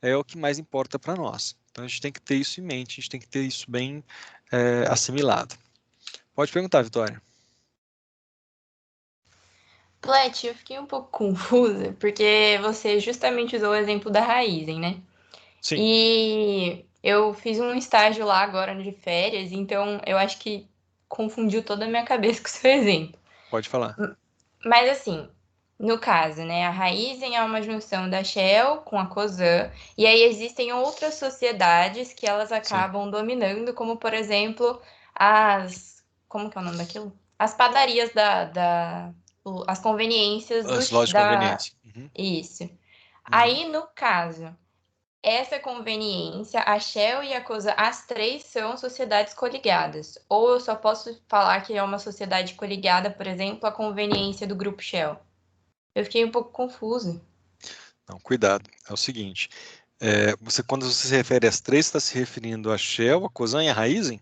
é o que mais importa para nós. Então a gente tem que ter isso em mente, a gente tem que ter isso bem assimilado. Pode perguntar, Vitória. Plet, eu fiquei um pouco confusa, porque você justamente usou o exemplo da Raizen, né? Sim. E eu fiz um estágio lá agora de férias, então eu acho que confundiu toda a minha cabeça com o seu exemplo. Pode falar. Mas assim, no caso, né, a Raizen é uma junção da Shell com a Cosan, e aí existem outras sociedades que elas acabam dominando, como por exemplo, como que é o nome daquilo? As padarias as conveniências As lojas de conveniência. Uhum. Isso. Aí, no caso, essa conveniência, a Shell e a Cosan, as três são sociedades coligadas. Ou eu só posso falar que é uma sociedade coligada, por exemplo, a conveniência do grupo Shell. Eu fiquei um pouco confusa. Não, cuidado. É o seguinte, quando você se refere às três, está se referindo a Shell, a Cosan e a Raizen?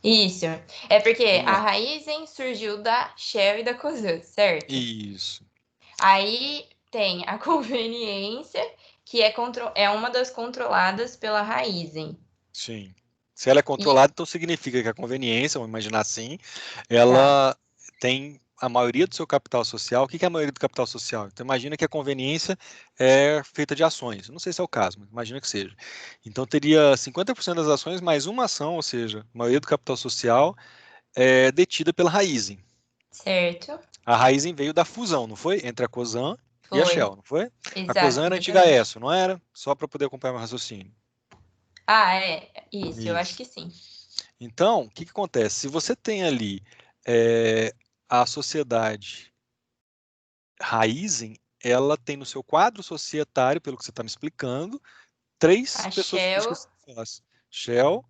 Isso. É porque Vamos lá. a Raizen surgiu da Shell e da Cosan, certo? Isso. Aí tem a conveniência, que é uma das controladas pela Raizen. Sim. Se ela é controlada, então significa que a conveniência, vamos imaginar assim, ela tem a maioria do seu capital social. O que é a maioria do capital social? Então imagina que a conveniência é feita de ações. Não sei se é o caso, mas imagina que seja. Então teria 50% das ações mais uma ação, ou seja, a maioria do capital social é detida pela Raizen. Certo. A Raizen veio da fusão, não foi? Entre a Cosan e a Shell, não foi? Exato, A Cosan era a antiga exatamente. ESSO, não era? Só para poder acompanhar meu raciocínio. Isso, eu acho que sim. Então, o que acontece? Se você tem ali a sociedade Raizen, ela tem no seu quadro societário, pelo que você está me explicando, três A pessoas Shell, físicas sócias. Shell,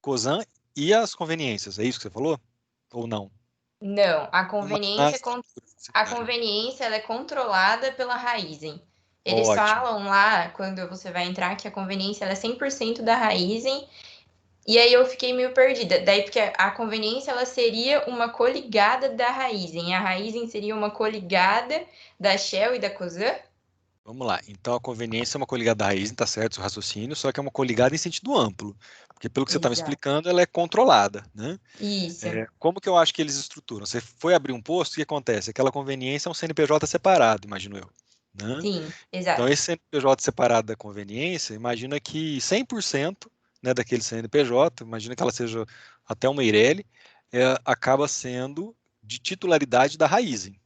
Cosan e as conveniências. É isso que você falou? Ou não? não, a Societária. conveniência ela é controlada pela Raizen. Eles Ótimo. falam lá, quando você vai entrar, que a conveniência ela é 100% da Raizen. E aí eu fiquei meio perdida. Daí, porque a conveniência ela seria uma coligada da Raizen. A Raizen seria uma coligada da Shell e da Cosan? Vamos lá. Então, a conveniência é uma coligada da Raizen, está certo, o raciocínio, só que é uma coligada em sentido amplo. Porque, pelo que você está me Exato. explicando, ela é controlada, né? Isso. Como que eu acho que eles estruturam? Você foi abrir um posto, o que acontece? Aquela conveniência é um CNPJ separado, imagino eu. Né? Sim, exato. Então, esse CNPJ separado da conveniência, imagina que 100%, né, daquele CNPJ, imagina que ela seja até uma Eireli, acaba sendo de titularidade da Raizen.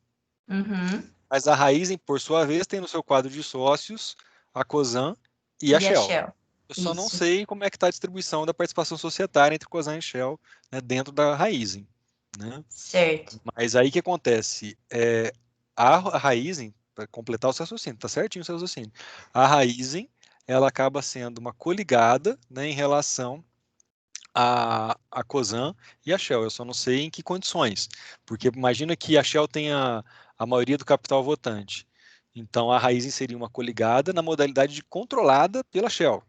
Uhum. Mas a Raizen, por sua vez, tem no seu quadro de sócios a Cosan e a Shell. Eu só não sei como é que está a distribuição da participação societária entre Cosan e Shell, né, dentro da Raizen. Né? Certo. Mas aí o que acontece? A Raizen, para completar o seu raciocínio, tá certinho o seu raciocínio. A Raizen, ela acaba sendo uma coligada, né, em relação a Cosan e a Shell. Eu só não sei em que condições. Porque imagina que a Shell tenha a maioria do capital votante. Então a Raizen seria uma coligada na modalidade de controlada pela Shell,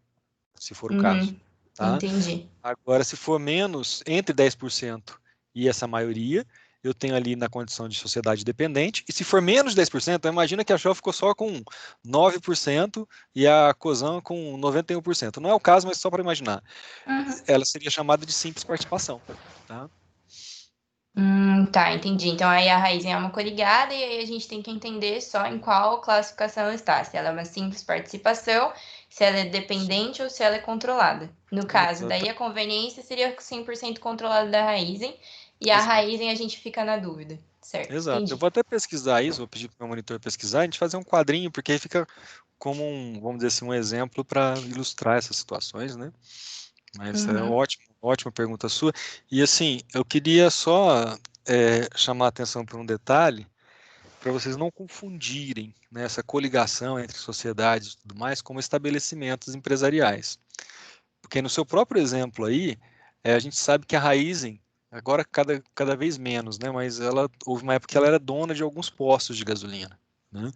se for o caso. Tá? Entendi. Agora, se for menos, entre 10% e essa maioria, eu tenho ali na condição de sociedade dependente. E se for menos de 10%, imagina que a Shell ficou só com 9% e a Cosan com 91%. Não é o caso, mas só para imaginar. Ela seria chamada de simples participação. Tá? Tá, entendi. Então aí a Raizen é uma coligada e aí a gente tem que entender só em qual classificação ela está. Se ela é uma simples participação, se ela é dependente ou se ela é controlada. No caso, daí a conveniência seria 100% controlada da Raizen e a Exato. Raizen a gente fica na dúvida. Certo, Exato. entendi. Eu vou até pesquisar isso, vou pedir para o meu monitor pesquisar, a gente fazer um quadrinho, porque aí fica como vamos dizer assim, um exemplo para ilustrar essas situações, né? Mas é ótimo, ótima pergunta sua. E assim, eu queria só chamar a atenção para um detalhe, para vocês não confundirem, né, essa coligação entre sociedades e tudo mais como estabelecimentos empresariais. Porque no seu próprio exemplo aí, a gente sabe que a Raizen, agora cada vez menos, né, mas houve uma época que ela era dona de alguns postos de gasolina, né?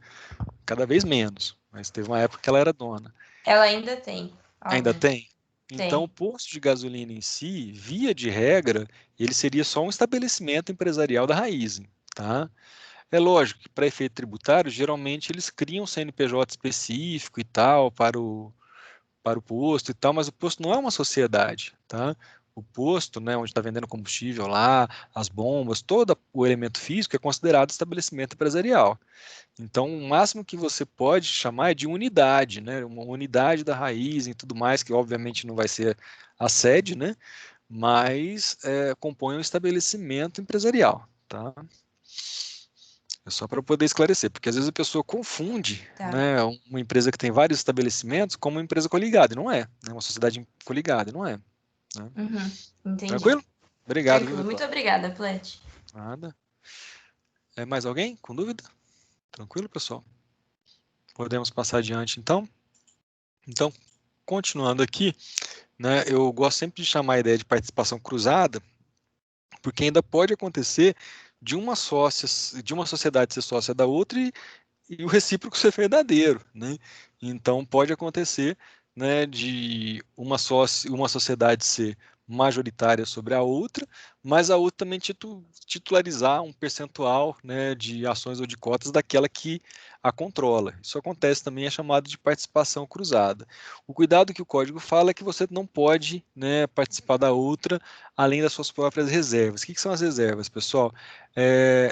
Cada vez menos, mas teve uma época que ela era dona. Ela ainda tem. Ainda tem? Então, Tem. o posto de gasolina em si, via de regra, ele seria só um estabelecimento empresarial da Raizen, tá? É lógico que para efeito tributário, geralmente eles criam um CNPJ específico e tal para o posto e tal, mas o posto não é uma sociedade, tá? O posto, né, onde está vendendo combustível lá, as bombas, todo o elemento físico é considerado estabelecimento empresarial. Então, o máximo que você pode chamar é de unidade, né? Uma unidade da raiz e tudo mais, que obviamente não vai ser a sede, né? Mas compõe um estabelecimento empresarial, tá? É só para poder esclarecer, porque às vezes a pessoa confunde, né, uma empresa que tem vários estabelecimentos como uma empresa coligada, e não é, né? Uma sociedade coligada, não é. Né? Entendi. Tranquilo? Obrigado, viu, Tranquilo. Vitor? Muito obrigada, Plet. Nada. Mais alguém com dúvida? Tranquilo, pessoal? Podemos passar adiante, então? Então, continuando aqui, né, eu gosto sempre de chamar a ideia de participação cruzada, porque ainda pode acontecer de uma sociedade ser sócia da outra e o recíproco ser verdadeiro, né? Então pode acontecer, né, de uma sociedade ser majoritária sobre a outra, mas a outra também titularizar um percentual, né, de ações ou de cotas daquela que a controla. Isso acontece também, é chamado de participação cruzada. O cuidado que o código fala é que você não pode, né, participar da outra além das suas próprias reservas. O que são as reservas, pessoal?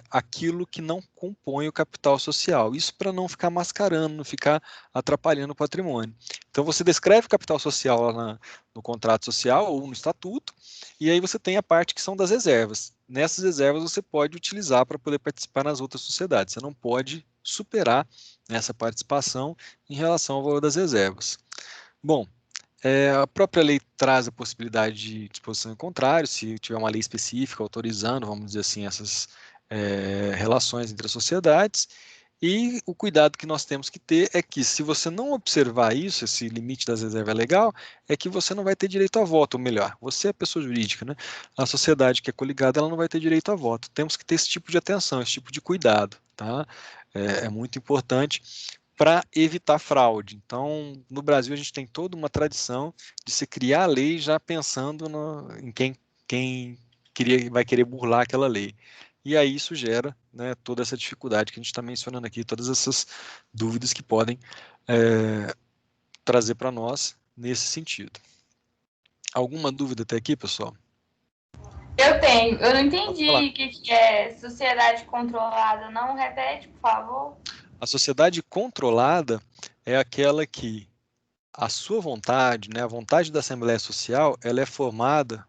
Aquilo que não compõe o capital social. Isso para não ficar mascarando, não ficar atrapalhando o patrimônio. Então você descreve o capital social lá no contrato social ou no estatuto, e aí você tem a parte que são das reservas. Nessas reservas você pode utilizar para poder participar nas outras sociedades. Você não pode superar essa participação em relação ao valor das reservas. Bom, a própria lei traz a possibilidade de disposição em contrário, se tiver uma lei específica autorizando, vamos dizer assim, essas relações entre as sociedades. E o cuidado que nós temos que ter é que, se você não observar isso, esse limite das reservas é legal, é que você não vai ter direito a voto, ou melhor, você é a pessoa jurídica, né? A sociedade que é coligada, ela não vai ter direito a voto. Temos que ter esse tipo de atenção, esse tipo de cuidado, tá? É muito importante para evitar fraude. Então, no Brasil, a gente tem toda uma tradição de se criar a lei já pensando em quem vai querer burlar aquela lei. E aí isso gera, né, toda essa dificuldade que a gente está mencionando aqui, todas essas dúvidas que podem trazer para nós nesse sentido. Alguma dúvida até aqui, pessoal? Eu tenho. Eu não entendi o que é sociedade controlada. Não repete, por favor. A sociedade controlada é aquela que a sua vontade, né, a vontade da Assembleia Social, ela é formada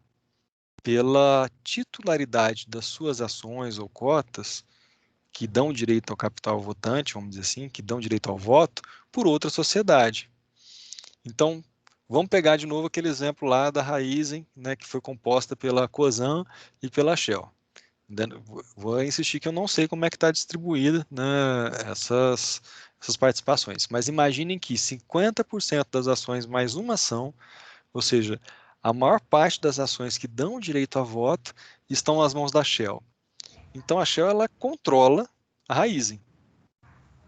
pela titularidade das suas ações ou cotas que dão direito ao capital votante, vamos dizer assim, que dão direito ao voto, por outra sociedade. Então, vamos pegar de novo aquele exemplo lá da Raizen, né, que foi composta pela Cosan e pela Shell. Vou insistir que eu não sei como é que está distribuída, né, essas participações, mas imaginem que 50% das ações mais uma ação, ou seja, a maior parte das ações que dão direito a voto estão nas mãos da Shell. Então a Shell ela controla a Raizen.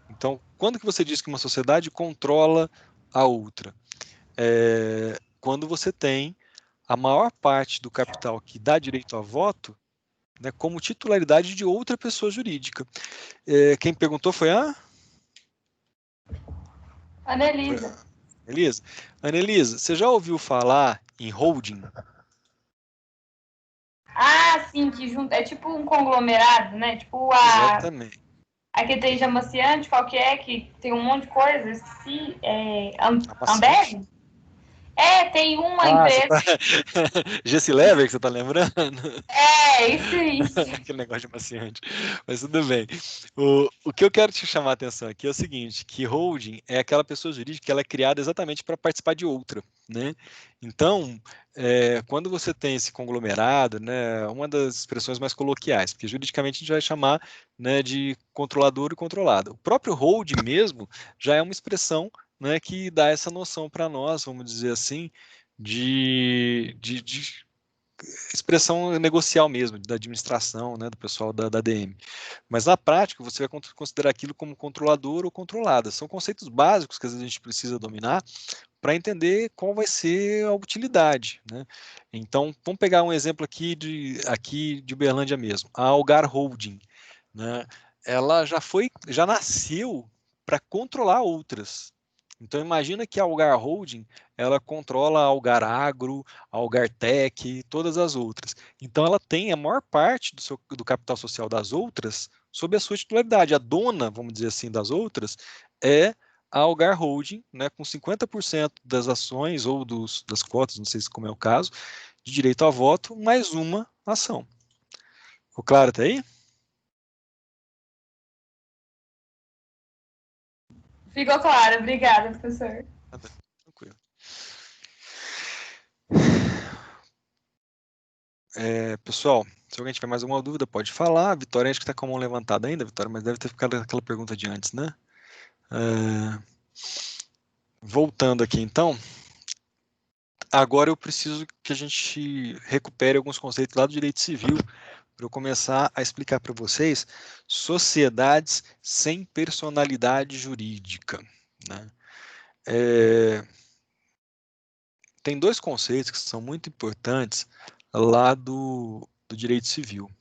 Então, quando que você diz que uma sociedade controla a outra? Quando você tem a maior parte do capital que dá direito a voto, né, como titularidade de outra pessoa jurídica. Quem perguntou foi a? Anelisa. Anelisa? Anelisa, você já ouviu falar em holding? Ah, assim, que junta, é tipo um conglomerado, né? Tipo Exatamente. aqui tem Amaciante, qual que é? Que tem um monte de coisa. Esqueci. Amaciante? Ambev? Tem uma Você empresa. tá... Jesse Lever, que você tá lembrando? Isso. Aquele negócio de amaciante. Mas tudo bem. O que eu quero te chamar a atenção aqui é o seguinte, que holding é aquela pessoa jurídica que ela é criada exatamente para participar de outra, né? Então, quando você tem esse conglomerado, né, uma das expressões mais coloquiais, porque juridicamente a gente vai chamar, né, de controlador e controlado. O próprio holding mesmo já é uma expressão, né, que dá essa noção para nós, vamos dizer assim, de expressão negocial mesmo, da administração, né, do pessoal da ADM. Mas na prática, você vai considerar aquilo como controlador ou controlada. São conceitos básicos que às vezes a gente precisa dominar para entender qual vai ser a utilidade, né? Então, vamos pegar um exemplo aqui de Uberlândia mesmo, a Algar Holding, né? Ela já nasceu para controlar outras. Então, imagina que a Algar Holding, ela controla a Algar Agro, a Algar Tech, todas as outras. Então, ela tem a maior parte do capital social das outras sob a sua titularidade. A dona, vamos dizer assim, das outras é a Algar Holding, né, com 50% das ações ou das cotas, não sei como é o caso, de direito a voto, mais uma ação. Ficou claro até aí? Ficou claro, obrigada, professor. Tranquilo. Pessoal, se alguém tiver mais alguma dúvida, pode falar. A Vitória, acho que está com a mão levantada ainda, Vitória, mas deve ter ficado aquela pergunta de antes, né? Voltando aqui, então. Agora eu preciso que a gente recupere alguns conceitos lá do direito civil para eu começar a explicar para vocês sociedades sem personalidade jurídica, né? Tem dois conceitos que são muito importantes lá do direito civil.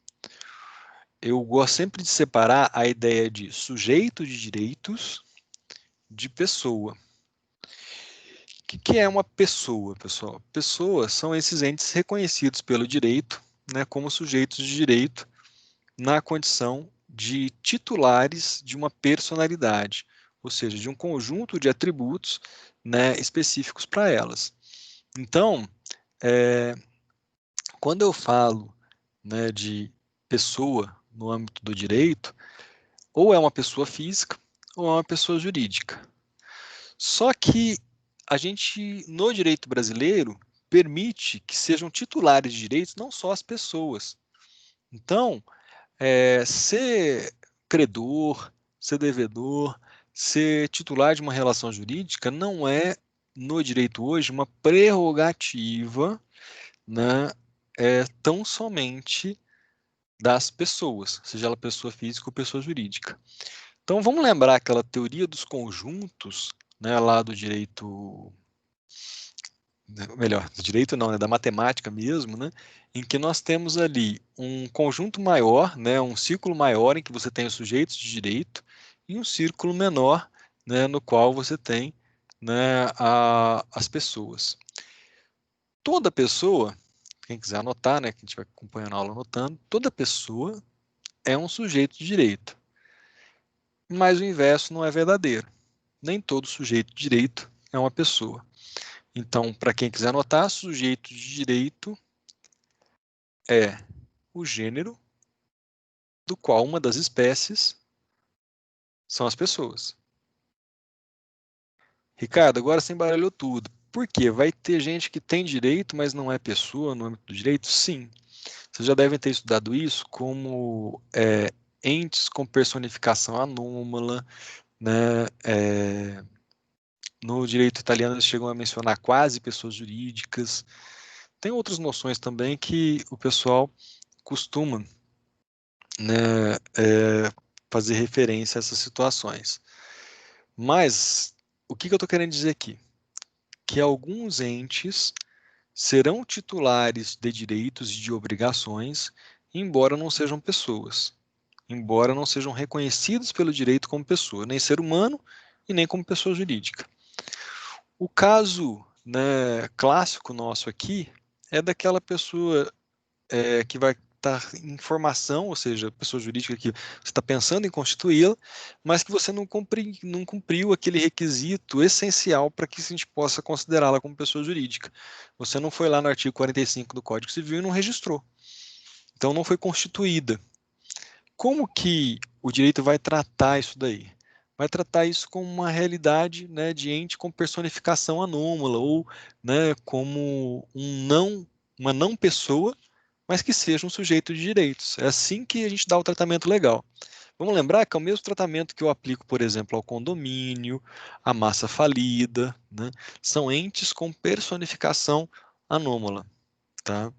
Eu gosto sempre de separar a ideia de sujeito de direitos de pessoa. O que é uma pessoa, pessoal? Pessoas são esses entes reconhecidos pelo direito, né, como sujeitos de direito na condição de titulares de uma personalidade, ou seja, de um conjunto de atributos, né, específicos para elas. Então, quando eu falo, né, de pessoa no âmbito do direito, ou é uma pessoa física ou é uma pessoa jurídica. Só que a gente, no direito brasileiro, permite que sejam titulares de direitos não só as pessoas. Então, ser credor, ser devedor, ser titular de uma relação jurídica não é, no direito hoje, uma prerrogativa, né, tão somente das pessoas, seja ela pessoa física ou pessoa jurídica. Então, vamos lembrar aquela teoria dos conjuntos, né, lá do direito, melhor, do direito não, né, da matemática mesmo, né, em que nós temos ali um conjunto maior, né, um círculo maior em que você tem os sujeitos de direito e um círculo menor, né, no qual você tem, né, as pessoas. Toda pessoa, quem quiser anotar, né, que a gente vai acompanhando a aula anotando, toda pessoa é um sujeito de direito. Mas o inverso não é verdadeiro. Nem todo sujeito de direito é uma pessoa. Então, para quem quiser anotar, sujeito de direito é o gênero do qual uma das espécies são as pessoas. Ricardo, agora você embaralhou tudo. Por quê? Vai ter gente que tem direito, mas não é pessoa no âmbito do direito? Sim. Vocês já devem ter estudado isso como entes com personificação anômala, né? No direito italiano eles chegam a mencionar quase pessoas jurídicas. Tem outras noções também que o pessoal costuma, né, fazer referência a essas situações. Mas o que eu estou querendo dizer aqui? Que alguns entes serão titulares de direitos e de obrigações, embora não sejam pessoas, embora não sejam reconhecidos pelo direito como pessoa, nem ser humano e nem como pessoa jurídica. O caso, né, clássico nosso aqui é daquela pessoa que vai tá em formação, ou seja, pessoa jurídica que você está pensando em constituí-la, mas que você não cumpriu aquele requisito essencial para que a gente possa considerá-la como pessoa jurídica. Você não foi lá no artigo 45 do Código Civil e não registrou. Então, não foi constituída. Como que o direito vai tratar isso daí? Vai tratar isso como uma realidade, né, de ente com personificação anômala, ou, né, como uma não pessoa, mas que seja um sujeito de direitos. É assim que a gente dá o tratamento legal. Vamos lembrar que é o mesmo tratamento que eu aplico, por exemplo, ao condomínio, à massa falida, né? São entes com personificação anômala. Tá?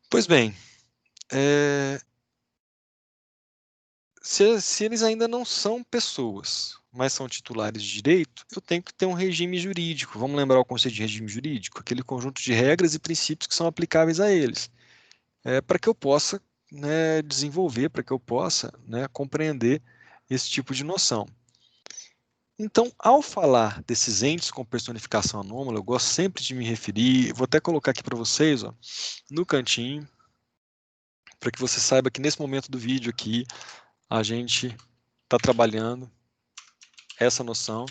Pois bem, se eles ainda não são pessoas, mas são titulares de direito, eu tenho que ter um regime jurídico. Vamos lembrar o conceito de regime jurídico? Aquele conjunto de regras e princípios que são aplicáveis a eles. Para que eu possa, né, desenvolver, para que eu possa, né, compreender esse tipo de noção. Então, ao falar desses entes com personificação anômala, eu gosto sempre de me referir, vou até colocar aqui para vocês, ó, no cantinho, para que você saiba que nesse momento do vídeo aqui, a gente está trabalhando essa noção.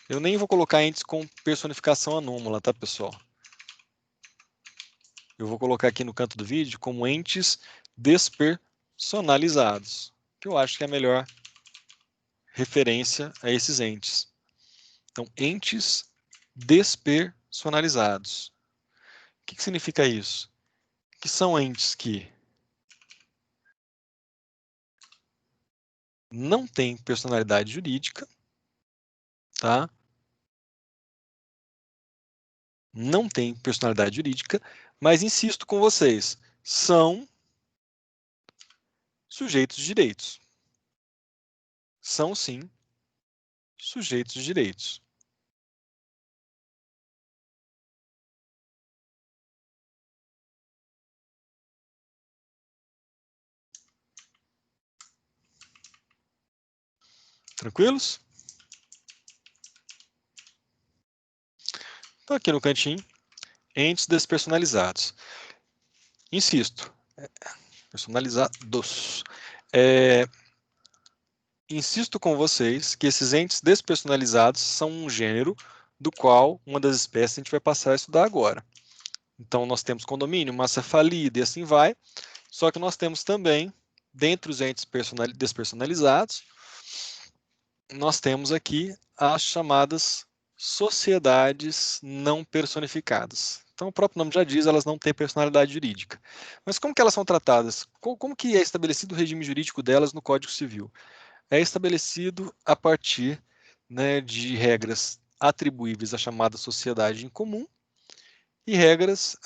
Eu nem vou colocar entes com personificação anômala, tá, pessoal? Eu vou colocar aqui no canto do vídeo como entes despersonalizados, que eu acho que é a melhor referência a esses entes. Então, entes despersonalizados. O que significa isso? Que são entes que não têm personalidade jurídica, tá? Não têm personalidade jurídica, mas insisto com vocês, são sujeitos de direitos. São, sim, sujeitos de direitos. Tranquilos? Então, aqui no cantinho, entes despersonalizados. Insisto, personalizados. Insisto com vocês que esses entes despersonalizados são um gênero do qual uma das espécies a gente vai passar a estudar agora. Então, nós temos condomínio, massa falida e assim vai, só que nós temos também, dentre os entes despersonalizados, nós temos aqui as chamadas sociedades não personificadas. Então, o próprio nome já diz, elas não têm personalidade jurídica. Mas como que elas são tratadas? Como que é estabelecido o regime jurídico delas no Código Civil? É estabelecido a partir, né, de regras atribuíveis à chamada sociedade em comum e regras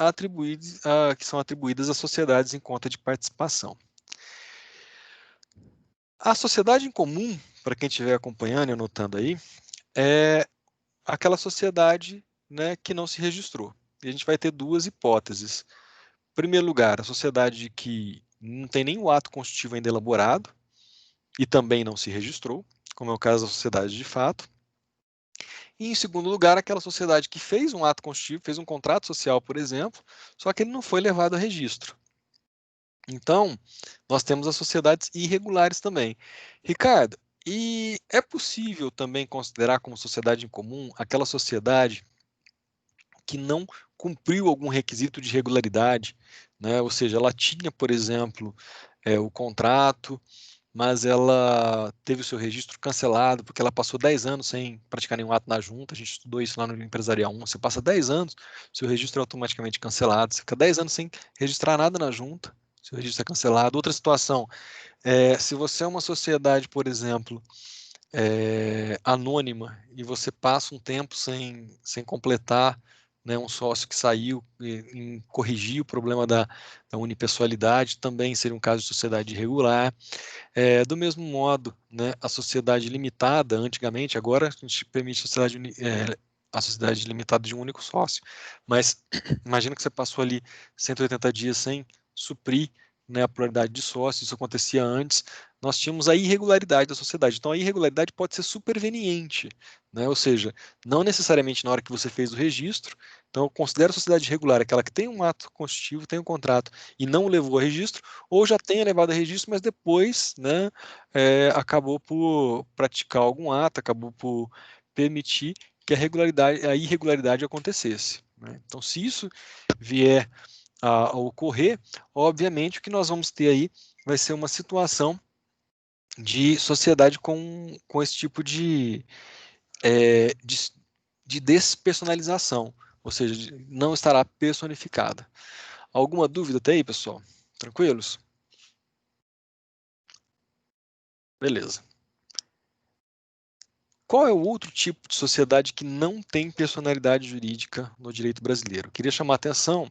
que são atribuídas às sociedades em conta de participação. A sociedade em comum, para quem estiver acompanhando e anotando aí, é aquela sociedade, né, que não se registrou. E a gente vai ter duas hipóteses. Em primeiro lugar, a sociedade que não tem nenhum ato constitutivo ainda elaborado e também não se registrou, como é o caso da sociedade de fato. E, em segundo lugar, aquela sociedade que fez um ato constitutivo, fez um contrato social, por exemplo, só que ele não foi levado a registro. Então, nós temos as sociedades irregulares também. Ricardo, e é possível também considerar como sociedade em comum aquela sociedade que não cumpriu algum requisito de regularidade, né? Ou seja, ela tinha, por exemplo, o contrato, mas ela teve o seu registro cancelado porque ela passou 10 anos sem praticar nenhum ato na junta. A gente estudou isso lá no Empresarial 1. Você passa 10 anos, seu registro é automaticamente cancelado. Você fica 10 anos sem registrar nada na junta, seu registro é cancelado. Outra situação, se você é uma sociedade, por exemplo, anônima, e você passa um tempo sem completar, né, um sócio que saiu em corrigir o problema da unipessoalidade, também seria um caso de sociedade irregular. Do mesmo modo, né, a sociedade limitada, antigamente, agora a gente permite a sociedade limitada de um único sócio, mas imagina que você passou ali 180 dias sem suprir, né, a pluralidade de sócios, isso acontecia antes, nós tínhamos a irregularidade da sociedade. Então, a irregularidade pode ser superveniente, né? Ou seja, não necessariamente na hora que você fez o registro. Então, eu considero a sociedade irregular aquela que tem um ato constitutivo, tem um contrato e não levou a registro, ou já tenha levado a registro, mas depois, né, acabou por praticar algum ato, acabou por permitir que a irregularidade acontecesse, né? Então, se isso vier a ocorrer, obviamente o que nós vamos ter aí vai ser uma situação de sociedade com esse tipo de despersonalização, ou seja, não estará personificada. Alguma dúvida até aí, pessoal? Tranquilos? Beleza. Qual é o outro tipo de sociedade que não tem personalidade jurídica no direito brasileiro? Eu queria chamar a atenção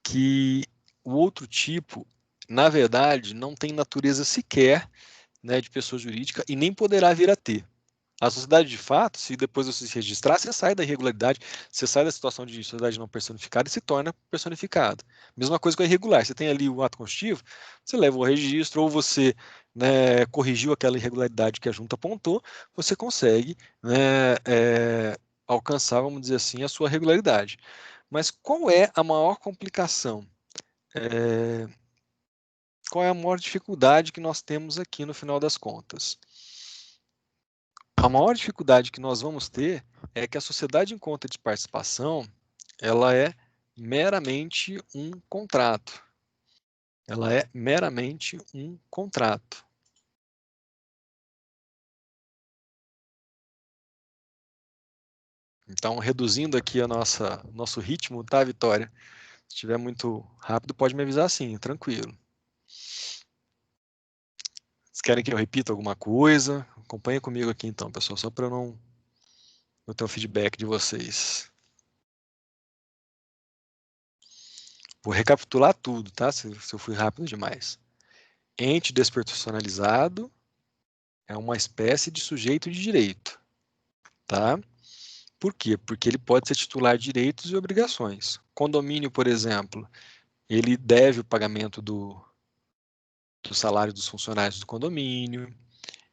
que o outro tipo, na verdade, não tem natureza sequer, né, de pessoa jurídica e nem poderá vir a ter. A sociedade de fato, se depois você se registrar, você sai da irregularidade, você sai da situação de sociedade não personificada e se torna personificada. Mesma coisa com a irregular. Você tem ali o ato constitutivo, você leva o registro, ou você, né, corrigiu aquela irregularidade que a junta apontou, você consegue, né, alcançar, vamos dizer assim, a sua regularidade. Mas qual é a maior complicação? Qual é a maior dificuldade que nós temos aqui no final das contas? A maior dificuldade que nós vamos ter é que a sociedade em conta de participação, ela é meramente um contrato. Ela é meramente um contrato. Então, reduzindo aqui a nosso ritmo, tá, Vitória? Se estiver muito rápido, pode me avisar sim, tranquilo. Vocês querem que eu repita alguma coisa? Acompanha comigo aqui então, pessoal, só para eu não ter o feedback de vocês. Vou recapitular tudo, tá? Se eu fui rápido demais. Ente despersonalizado é uma espécie de sujeito de direito, tá? Por quê? Porque ele pode ser titular de direitos e obrigações. Condomínio, por exemplo, ele deve o pagamento do salário dos funcionários do condomínio,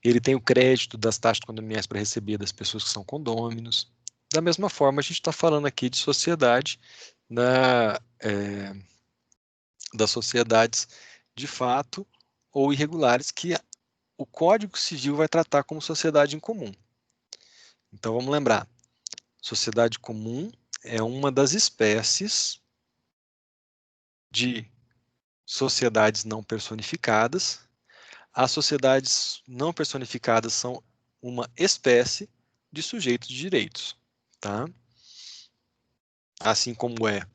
ele tem o crédito das taxas condominiais para receber das pessoas que são condôminos. Da mesma forma, a gente está falando aqui de sociedade, das sociedades de fato ou irregulares que o Código Civil vai tratar como sociedade em comum. Então, vamos lembrar, sociedade comum é uma das espécies de sociedades não personificadas. As sociedades não personificadas são uma espécie de sujeito de direitos, tá? Assim como é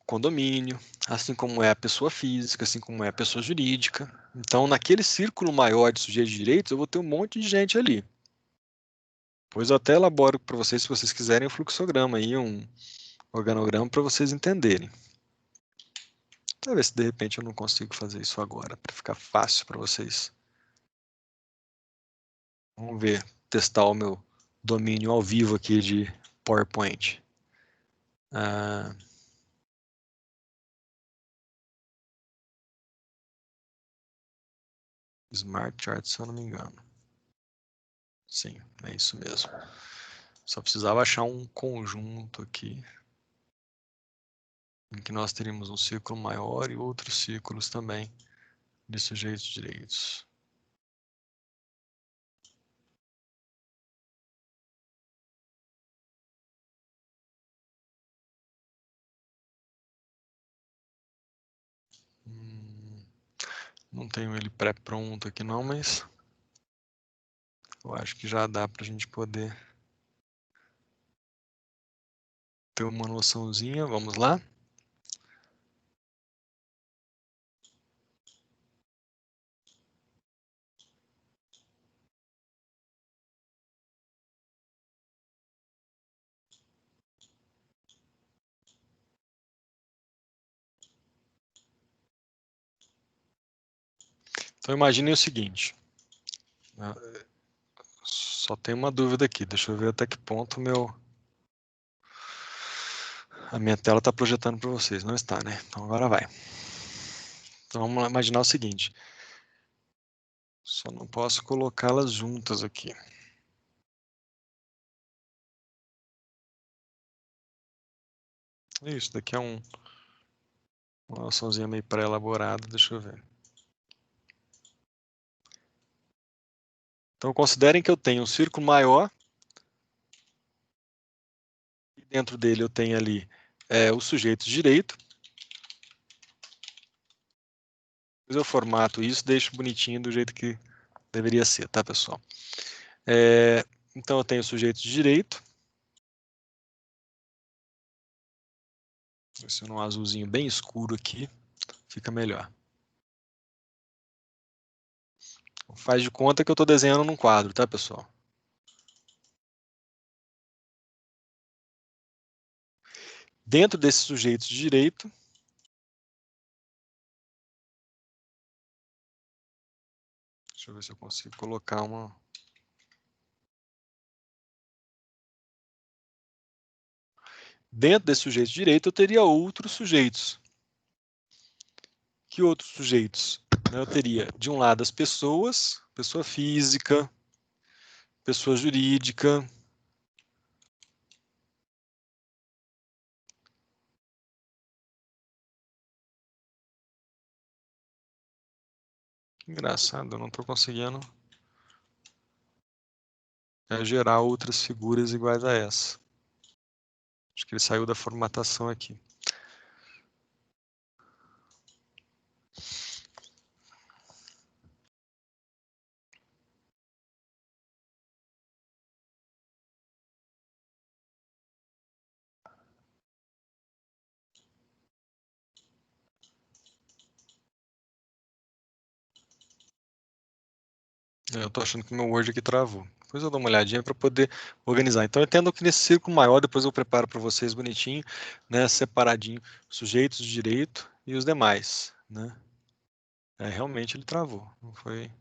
condomínio, assim como é a pessoa física, assim como é a pessoa jurídica. Então, naquele círculo maior de sujeitos de direitos, eu vou ter um monte de gente ali. Pois eu até elaboro para vocês, se vocês quiserem, um fluxograma aí, um organograma para vocês entenderem. Deixa eu ver se de repente eu não consigo fazer isso agora, para ficar fácil para vocês. Vamos ver, testar o meu domínio ao vivo aqui de PowerPoint. Smart Chart, se eu não me engano. Sim, é isso mesmo. Só precisava achar um conjunto aqui em que nós teríamos um círculo maior e outros círculos também de sujeitos de direitos. Não tenho ele pré-pronto aqui não, mas eu acho que já dá para a gente poder ter uma noçãozinha. Vamos lá? Então imaginem o seguinte. Só tem uma dúvida aqui. Deixa eu ver até que ponto a minha tela está projetando para vocês. Não está, né? Então agora vai. Então vamos imaginar o seguinte. Só não posso colocá-las juntas aqui. Isso daqui é uma noçãozinha meio pré-elaborada, deixa eu ver. Então, considerem que eu tenho um círculo maior. E dentro dele eu tenho ali os sujeitos de direito. Depois eu formato isso, deixo bonitinho do jeito que deveria ser, tá, pessoal? Então, eu tenho sujeitos de direito. Vou ser um azulzinho bem escuro aqui, fica melhor. Faz de conta que eu estou desenhando num quadro, tá, pessoal? Dentro desses sujeitos de direito, deixa eu ver se eu consigo colocar uma... Dentro desse sujeito de direito, eu teria outros sujeitos. Que outros sujeitos? Eu teria, de um lado, as pessoas, pessoa física, pessoa jurídica. Que engraçado, eu não estou conseguindo gerar outras figuras iguais a essa. Acho que ele saiu da formatação aqui. Eu estou achando que o meu Word aqui travou. Depois eu dou uma olhadinha para poder organizar. Então, eu entendo que nesse círculo maior, depois eu preparo para vocês bonitinho, né, separadinho, sujeitos de direito e os demais. Né? Realmente ele travou. Não foi...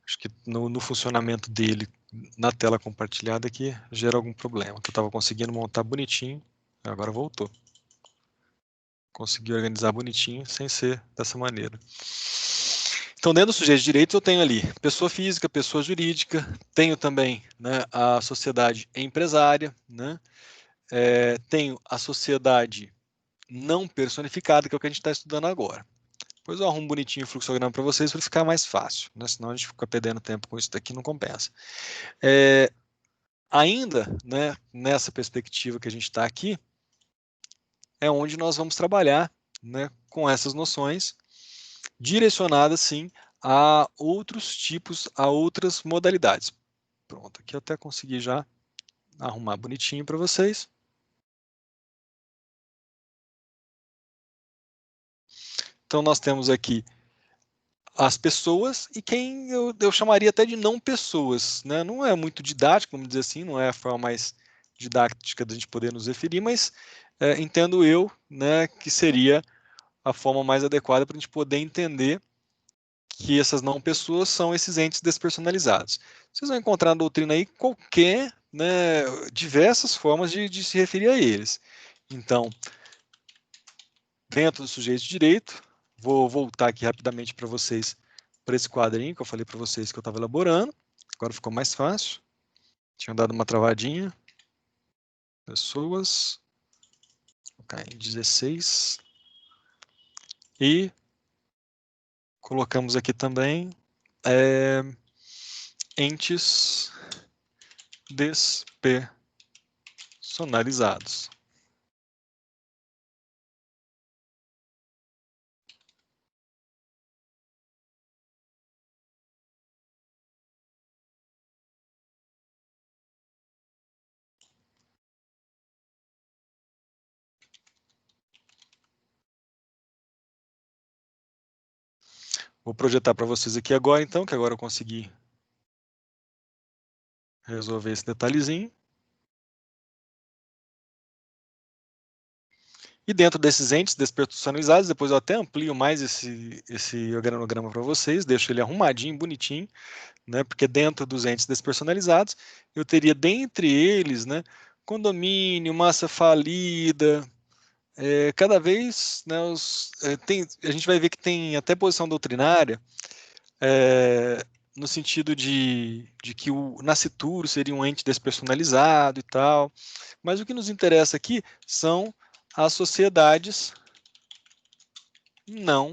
Acho que no funcionamento dele, na tela compartilhada aqui, gera algum problema. Eu estava conseguindo montar bonitinho, agora voltou. Consegui organizar bonitinho, sem ser dessa maneira. Então, dentro do sujeito de direitos, eu tenho ali pessoa física, pessoa jurídica, tenho também, né, a sociedade empresária, né, tenho a sociedade não personificada, que é o que a gente está estudando agora. Depois eu arrumo bonitinho o fluxograma para vocês, para ficar mais fácil, né, senão a gente fica perdendo tempo com isso daqui, não compensa. Ainda, né, nessa perspectiva que a gente está aqui, é onde nós vamos trabalhar, né, com essas noções, direcionadas, sim, a outros tipos, a outras modalidades. Pronto, aqui eu até consegui já arrumar bonitinho para vocês. Então, nós temos aqui as pessoas e quem eu chamaria até de não pessoas. Né? Não é muito didático, vamos dizer assim, não é a forma mais didática da gente poder nos referir, mas entendo eu, né, que seria a forma mais adequada para a gente poder entender que essas não pessoas são esses entes despersonalizados. Vocês vão encontrar na doutrina aí qualquer, né, diversas formas de se referir a eles. Então, dentro do sujeito de direito, vou voltar aqui rapidamente para vocês, para esse quadrinho que eu falei para vocês que eu estava elaborando. Agora ficou mais fácil. Tinha dado uma travadinha. Pessoas. Vou colocar em 16. E colocamos aqui também entes despersonalizados. Vou projetar para vocês aqui agora, então, que agora eu consegui resolver esse detalhezinho. E dentro desses entes despersonalizados, depois eu até amplio mais esse organograma para vocês, deixo ele arrumadinho, bonitinho, né? Porque dentro dos entes despersonalizados, eu teria dentre eles, né, condomínio, massa falida, cada vez, né, a gente vai ver que tem até posição doutrinária, no sentido de que o nascituro seria um ente despersonalizado e tal, mas o que nos interessa aqui são as sociedades não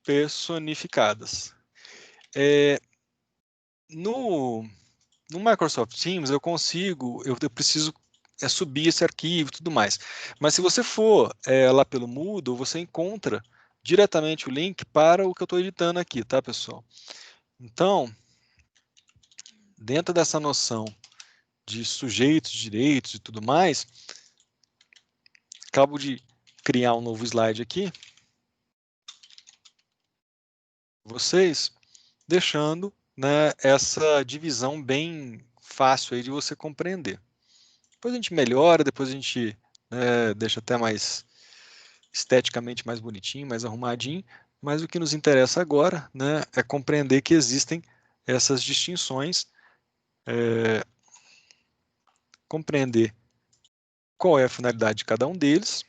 personificadas. No Microsoft Teams eu preciso subir esse arquivo e tudo mais, mas se você for lá pelo Moodle, você encontra diretamente o link para o que eu estou editando aqui, tá, pessoal? Então, dentro dessa noção de sujeitos, direitos e tudo mais, acabo de criar um novo slide aqui, vocês, deixando, né, essa divisão bem fácil aí de você compreender. Depois a gente melhora, depois a gente deixa até mais esteticamente mais bonitinho, mais arrumadinho, mas o que nos interessa agora, né, é compreender que existem essas distinções, compreender qual é a finalidade de cada um deles.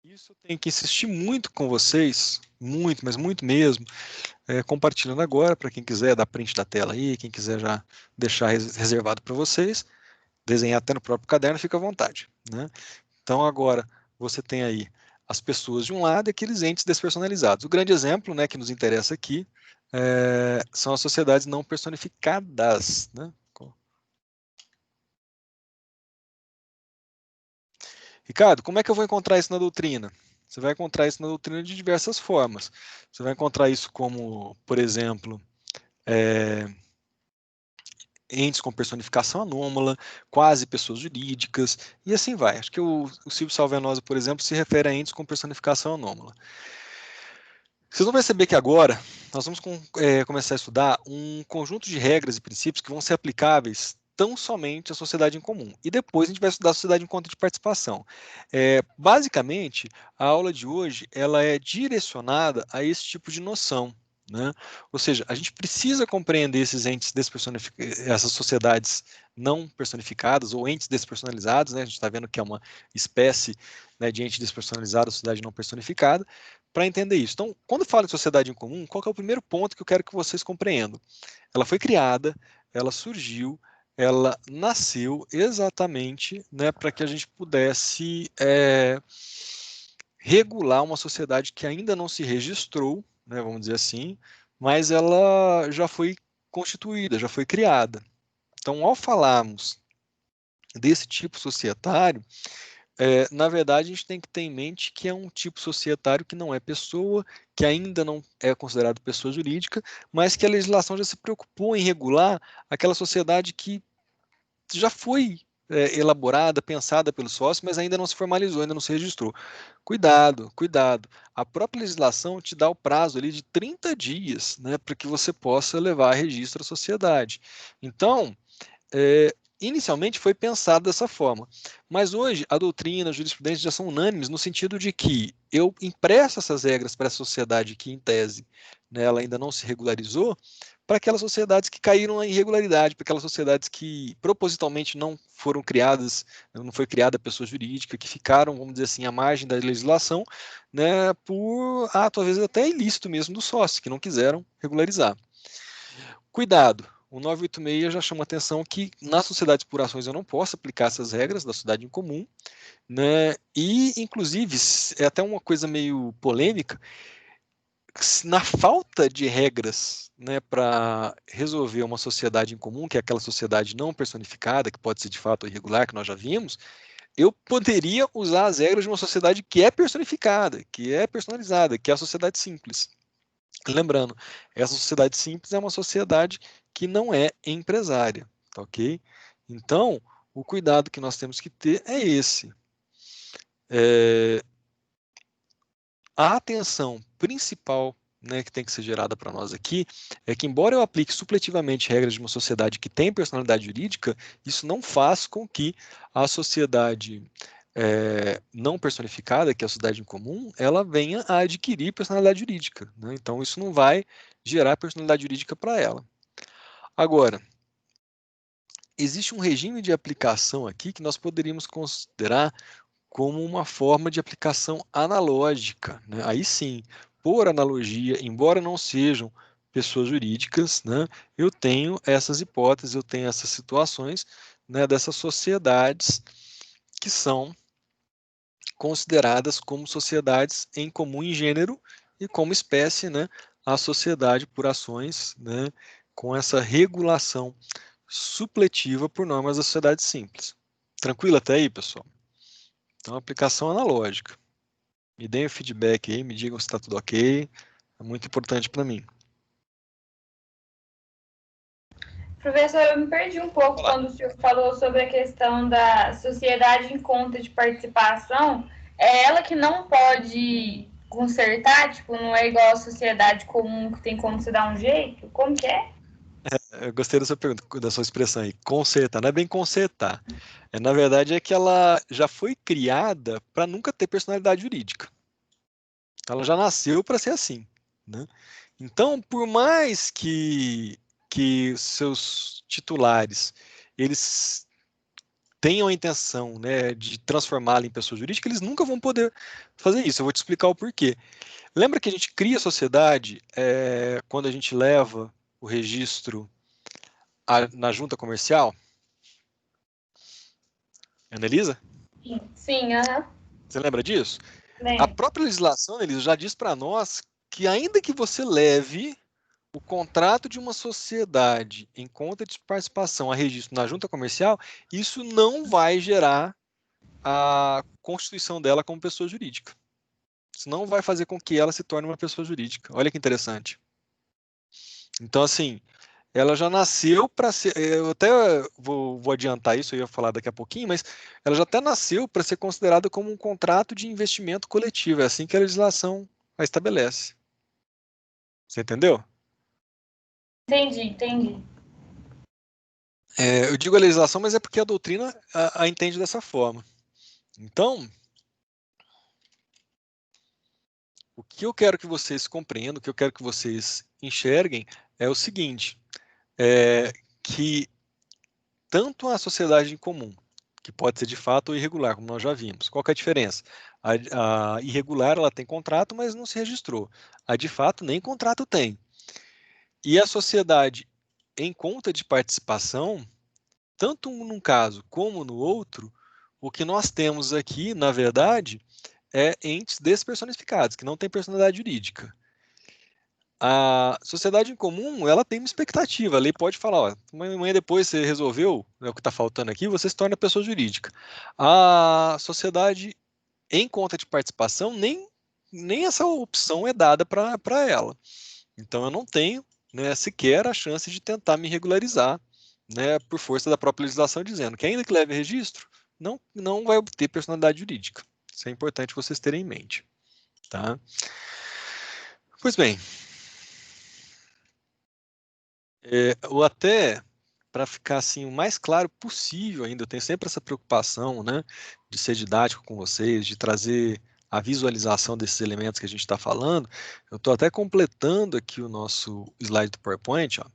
Isso eu tenho que insistir muito com vocês, muito, mas muito mesmo, compartilhando agora, para quem quiser dar print da tela aí, quem quiser já deixar reservado para vocês, desenhar até no próprio caderno, fica à vontade, né? Então agora você tem aí as pessoas de um lado e aqueles entes despersonalizados. O grande exemplo, né, que nos interessa aqui são as sociedades não personificadas, né? Ricardo, como é que eu vou encontrar isso na doutrina? Você vai encontrar isso na doutrina de diversas formas. Você vai encontrar isso como, por exemplo, entes com personificação anômala, quase pessoas jurídicas, e assim vai. Acho que o Silvio Salvenosa, por exemplo, se refere a entes com personificação anômala. Vocês vão perceber que agora nós vamos começar a estudar um conjunto de regras e princípios que vão ser aplicáveis tão somente à sociedade em comum. E depois a gente vai estudar a sociedade em conta de participação. Basicamente, a aula de hoje ela é direcionada a esse tipo de noção, né? Ou seja, a gente precisa compreender esses entes essas sociedades não personificadas ou entes despersonalizados, né? A gente está vendo que é uma espécie, né, de ente despersonalizado, sociedade não personificada, para entender isso. Então, quando falo de sociedade em comum, qual que é o primeiro ponto que eu quero que vocês compreendam? Ela foi criada, ela surgiu, ela nasceu exatamente, né, para que a gente pudesse regular uma sociedade que ainda não se registrou, né, vamos dizer assim, mas ela já foi constituída, já foi criada. Então, ao falarmos desse tipo societário, na verdade, a gente tem que ter em mente que é um tipo societário que não é pessoa, que ainda não é considerado pessoa jurídica, mas que a legislação já se preocupou em regular aquela sociedade que já foi elaborada, pensada pelo sócio, mas ainda não se formalizou, ainda não se registrou. Cuidado, cuidado. A própria legislação te dá o prazo ali de 30 dias, né, para que você possa levar a registro à sociedade. Então, inicialmente foi pensado dessa forma, mas hoje a doutrina, a jurisprudência já são unânimes no sentido de que eu impresso essas regras para a sociedade que, em tese, né, ela ainda não se regularizou, para aquelas sociedades que caíram na irregularidade, para aquelas sociedades que propositalmente não foram criadas, não foi criada pessoa jurídica, que ficaram, vamos dizer assim, à margem da legislação, né, por ato, às vezes até ilícito mesmo do sócio, que não quiseram regularizar. Cuidado! O 986 já chama atenção que nas sociedades por ações eu não posso aplicar essas regras da sociedade em comum, né? E, inclusive, é até uma coisa meio polêmica, na falta de regras, né, para resolver uma sociedade em comum, que é aquela sociedade não personificada, que pode ser de fato irregular, que nós já vimos, eu poderia usar as regras de uma sociedade que é personificada, que é personalizada, que é a sociedade simples. Lembrando, essa sociedade simples é uma sociedade que não é empresária, tá ok? Então, o cuidado que nós temos que ter é esse. A atenção principal, né, que tem que ser gerada para nós aqui é que, embora eu aplique supletivamente regras de uma sociedade que tem personalidade jurídica, isso não faz com que a sociedade não personificada, que é a sociedade em comum, ela venha a adquirir personalidade jurídica, né? Então, isso não vai gerar personalidade jurídica para ela. Agora, existe um regime de aplicação aqui que nós poderíamos considerar como uma forma de aplicação analógica, né? Aí sim, por analogia, embora não sejam pessoas jurídicas, né, eu tenho essas hipóteses, eu tenho essas situações, né, dessas sociedades que são consideradas como sociedades em comum em gênero e como espécie, né, a sociedade por ações, né, com essa regulação supletiva por normas da sociedade simples. Tranquilo até aí, pessoal? Então, aplicação analógica. Me deem o feedback aí, me digam se está tudo ok. É muito importante para mim. Professor, eu me perdi um pouco quando o senhor falou sobre a questão da sociedade em conta de participação. É ela que não pode consertar, tipo, não é igual a sociedade comum que tem como se dar um jeito? Como que é? Eu gostei da sua pergunta, da sua expressão aí. Consertar, não é bem consertar. Na verdade, é que ela já foi criada para nunca ter personalidade jurídica. Ela já nasceu para ser assim, né? Então, por mais que seus titulares eles tenham a intenção, né, de transformá-la em pessoa jurídica, eles nunca vão poder fazer isso. Eu vou te explicar o porquê. Lembra que a gente cria a sociedade quando a gente leva o registro na junta comercial? Anelisa? Sim, aham. Você lembra disso? A Lembro. própria legislação, Anelisa, já diz para nós que ainda que você leve o contrato de uma sociedade em conta de participação a registro na junta comercial, isso não vai gerar a constituição dela como pessoa jurídica. Isso não vai fazer com que ela se torne uma pessoa jurídica. Olha que interessante. Então, assim, ela já nasceu para ser. Eu até vou adiantar isso, eu ia falar daqui a pouquinho, mas ela já até nasceu para ser considerada como um contrato de investimento coletivo. É assim que a legislação a estabelece. Você entendeu? Entendi. Eu digo a legislação, mas é porque a doutrina a entende dessa forma. Então, o que eu quero que vocês compreendam, o que eu quero que vocês enxerguem é o seguinte, que tanto a sociedade em comum, que pode ser de fato ou irregular, como nós já vimos. Qual que é a diferença? A irregular ela tem contrato, mas não se registrou. A de fato nem contrato tem. E a sociedade em conta de participação, tanto num caso como no outro, o que nós temos aqui, na verdade, é entes despersonificados, que não têm personalidade jurídica. A sociedade em comum, ela tem uma expectativa. A lei pode falar, ó, amanhã depois você resolveu, é o que está faltando aqui, você se torna pessoa jurídica. A sociedade em conta de participação, nem essa opção é dada para ela. Então, eu não tenho, né, sequer a chance de tentar me regularizar, né, por força da própria legislação, dizendo que ainda que leve registro, não vai obter personalidade jurídica. Isso é importante vocês terem em mente. Tá? Pois bem, ou até para ficar assim o mais claro possível ainda, eu tenho sempre essa preocupação, né, de ser didático com vocês, de trazer a visualização desses elementos que a gente está falando. Eu estou até completando aqui o nosso slide do PowerPoint, ó,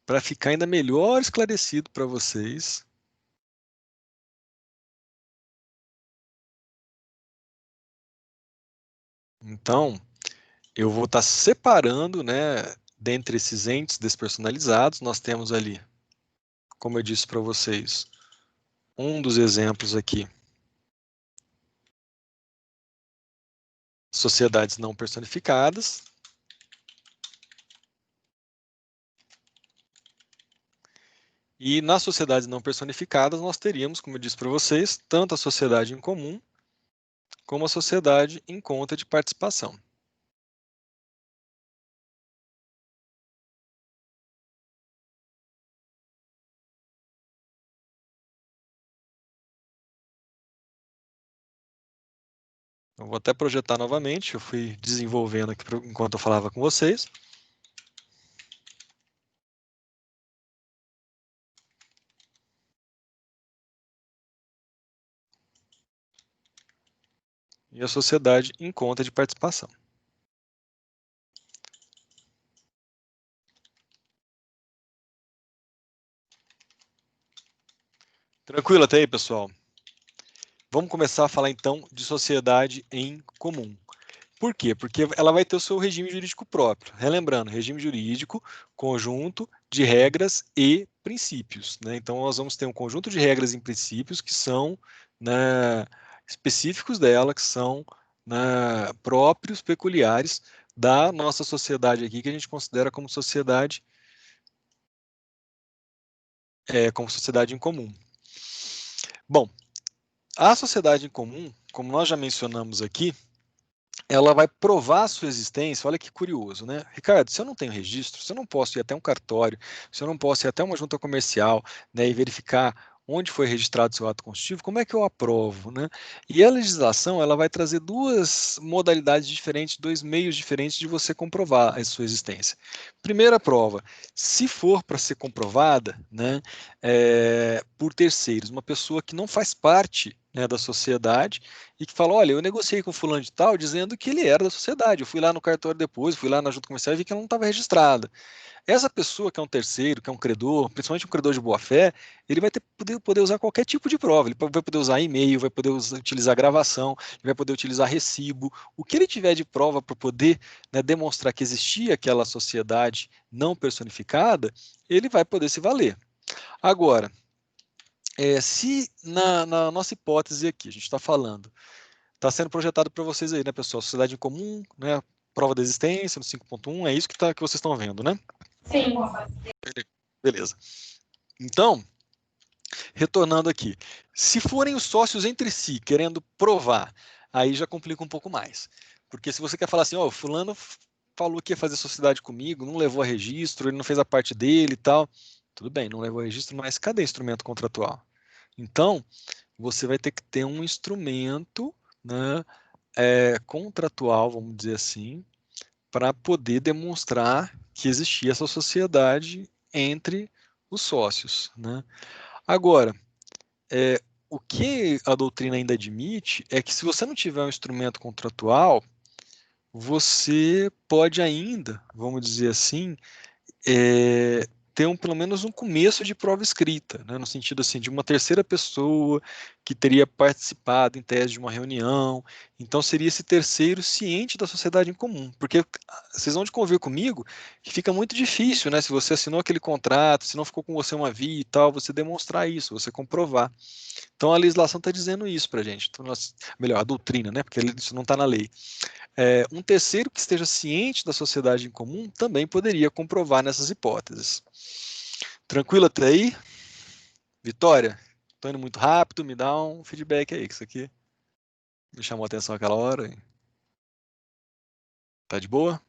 para ficar ainda melhor esclarecido para vocês. Então, eu vou estar separando, né, dentre esses entes despersonalizados, nós temos ali, como eu disse para vocês, um dos exemplos aqui, sociedades não personificadas. E nas sociedades não personificadas, nós teríamos, como eu disse para vocês, tanto a sociedade em comum, como a sociedade em conta de participação. Eu vou até projetar novamente, eu fui desenvolvendo aqui enquanto eu falava com vocês. E a sociedade em conta de participação. Tranquilo até aí, pessoal? Vamos começar a falar então de sociedade em comum. Por quê? Porque ela vai ter o seu regime jurídico próprio. Relembrando, regime jurídico, conjunto de regras e princípios, né? Então, nós vamos ter um conjunto de regras e princípios que são, né, específicos dela, que são, né, próprios, peculiares da nossa sociedade aqui, que a gente considera como sociedade em comum. Bom, a sociedade em comum, como nós já mencionamos aqui, ela vai provar a sua existência. Olha que curioso, né? Ricardo, se eu não tenho registro, se eu não posso ir até um cartório, se eu não posso ir até uma junta comercial, né, e verificar onde foi registrado seu ato constitutivo, como é que eu aprovo, né? E a legislação, ela vai trazer duas modalidades diferentes, dois meios diferentes de você comprovar a sua existência. Primeira prova, se for para ser comprovada, né, por terceiros, uma pessoa que não faz parte, né, da sociedade, e que fala, olha, eu negociei com fulano de tal dizendo que ele era da sociedade, eu fui lá no cartório depois, fui lá na junta comercial e vi que ela não estava registrada. Essa pessoa que é um terceiro, que é um credor, principalmente um credor de boa-fé, ele vai poder usar qualquer tipo de prova, ele vai poder usar e-mail, vai poder utilizar gravação, ele vai poder utilizar recibo, o que ele tiver de prova para poder, né, demonstrar que existia aquela sociedade não personificada, ele vai poder se valer. Agora, se na nossa hipótese aqui, a gente está falando, está sendo projetado para vocês aí, né, pessoal? Sociedade em comum, né? Prova da existência no 5.1, é isso que vocês estão vendo, né? Sim. Beleza. Então, retornando aqui, se forem os sócios entre si querendo provar, aí já complica um pouco mais. Porque se você quer falar assim, ó, fulano falou que ia fazer sociedade comigo, não levou a registro, ele não fez a parte dele e tal, tudo bem, não levou a registro, mas cadê o instrumento contratual? Então, você vai ter que ter um instrumento, né, contratual, vamos dizer assim, para poder demonstrar que existia essa sociedade entre os sócios, né? Agora, o que a doutrina ainda admite é que se você não tiver um instrumento contratual, você pode ainda, vamos dizer assim, ter pelo menos um começo de prova escrita, né, no sentido assim, de uma terceira pessoa que teria participado em tese de uma reunião, então seria esse terceiro ciente da sociedade em comum, porque vocês vão de convir comigo que fica muito difícil, né, se você assinou aquele contrato, se não ficou com você uma via e tal, você demonstrar isso, você comprovar. Então a legislação está dizendo isso para a gente, então, melhor, a doutrina, né, porque isso não está na lei. Um terceiro que esteja ciente da sociedade em comum também poderia comprovar nessas hipóteses. Tranquilo até aí? Vitória, estou indo muito rápido, me dá um feedback aí, que isso aqui me chamou a atenção aquela hora. Tá de boa?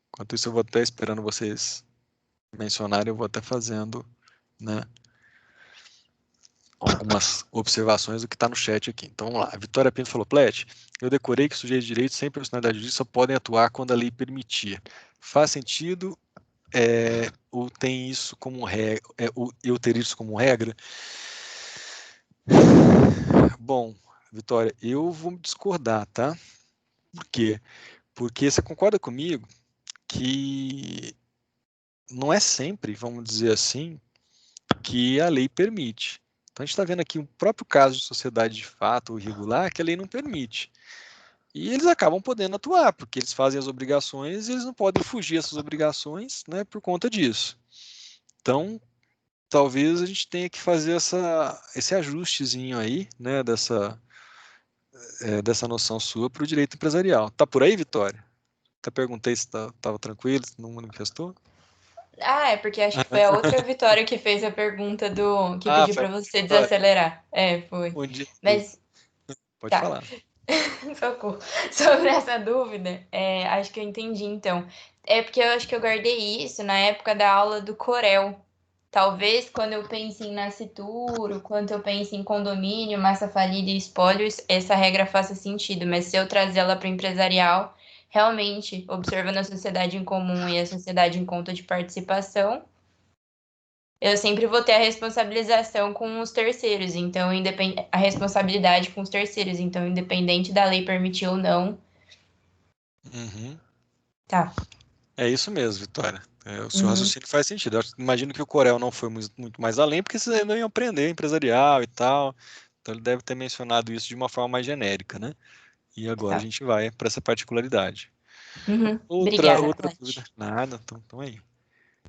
Enquanto isso, eu vou até esperando vocês mencionarem, eu vou até fazendo, né, algumas observações do que está no chat aqui. Então, vamos lá. A Vitória Pinto falou, Plet, eu decorei que sujeitos de direito sem personalidade jurídica só podem atuar quando a lei permitir. Faz sentido ou tem isso como regra? Eu ter isso como regra? Bom, Vitória, eu vou discordar, tá? Por quê? Porque você concorda comigo que não é sempre, vamos dizer assim, que a lei permite. Então, a gente está vendo aqui o próprio caso de sociedade de fato ou irregular que a lei não permite. E eles acabam podendo atuar, porque eles fazem as obrigações e eles não podem fugir dessas obrigações, né, por conta disso. Então, talvez a gente tenha que fazer esse ajustezinho aí, né, dessa noção sua para o direito empresarial. Tá por aí, Vitória? Até perguntei se estava tranquilo, se não manifestou. É porque acho que foi a outra Vitória que fez a pergunta que pediu para você desacelerar. Foi. Mas pode falar. Socorro. Sobre essa dúvida, acho que eu entendi, então. É porque eu acho que eu guardei isso na época da aula do Corel. Talvez quando eu pense em nascituro, quando eu pense em condomínio, massa falida e espólios, essa regra faça sentido. Mas se eu trazer ela para o empresarial, realmente, observando a sociedade em comum e a sociedade em conta de participação, eu sempre vou ter a responsabilização com os terceiros, então a responsabilidade com os terceiros, então independente da lei permitir ou não. Uhum. Tá. É isso mesmo, Vitória. O seu raciocínio faz sentido. Eu imagino que o Corel não foi muito mais além, porque vocês ainda iam aprender empresarial e tal. Então, ele deve ter mencionado isso de uma forma mais genérica, né? E agora a Tá. gente vai para essa particularidade. Uhum. Outra Obrigada, dúvida. Nada, então aí.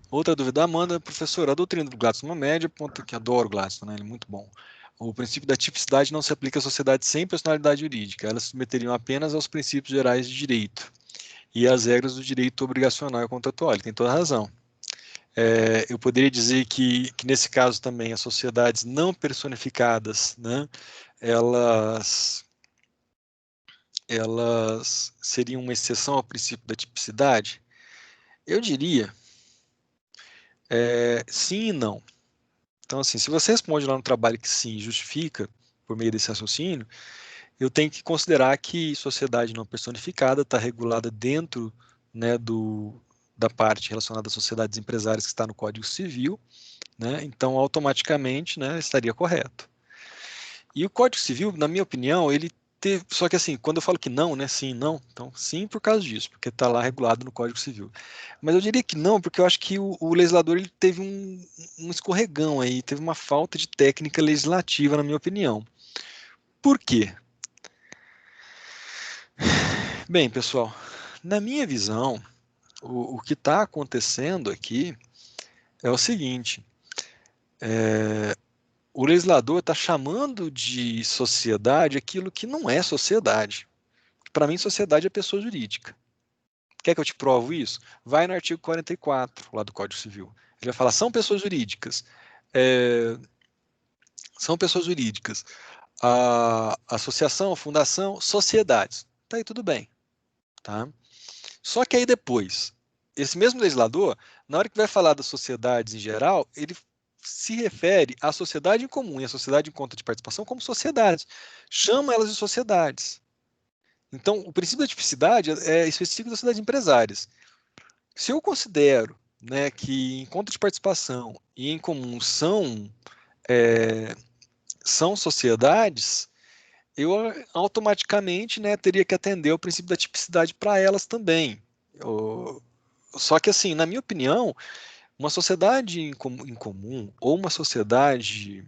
Outra dúvida, Amanda, professora, a doutrina do Gladstone uma média, ponto que adoro o Gladstone, né? Ele é muito bom. O princípio da tipicidade não se aplica à sociedade sem personalidade jurídica, elas se submeteriam apenas aos princípios gerais de direito e às regras do direito obrigacional e contratual. Ele tem toda a razão. Eu poderia dizer que nesse caso também as sociedades não personificadas, né, elas seriam uma exceção ao princípio da tipicidade? Eu diria sim e não. Então, assim, se você responde lá no trabalho que sim, justifica por meio desse raciocínio, eu tenho que considerar que sociedade não personificada está regulada dentro, né, da parte relacionada às sociedades empresárias que está no Código Civil, né, então automaticamente, né, estaria correto. E o Código Civil, na minha opinião, ele teve, só que assim, quando eu falo que não, né, sim, não, então sim por causa disso, porque está lá regulado no Código Civil. Mas eu diria que não, porque eu acho que o legislador ele teve um escorregão aí, teve uma falta de técnica legislativa, na minha opinião. Por quê? Bem, pessoal, na minha visão, o que está acontecendo aqui é o seguinte: o legislador está chamando de sociedade aquilo que não é sociedade. Para mim, sociedade é pessoa jurídica. Quer que eu te provo isso? Vai no artigo 44, lá do Código Civil. Ele vai falar, são pessoas jurídicas. São pessoas jurídicas. A associação, fundação, sociedades. Tá aí tudo bem. Tá? Só que aí depois, esse mesmo legislador, na hora que vai falar das sociedades em geral, ele se refere à sociedade em comum e à sociedade em conta de participação como sociedades. Chama elas de sociedades. Então, o princípio da tipicidade é específico das sociedades empresárias. Se eu considero, né, que em conta de participação e em comum são sociedades, eu automaticamente, né, teria que atender ao princípio da tipicidade para elas também. Só que, assim, na minha opinião, uma sociedade em comum ou uma sociedade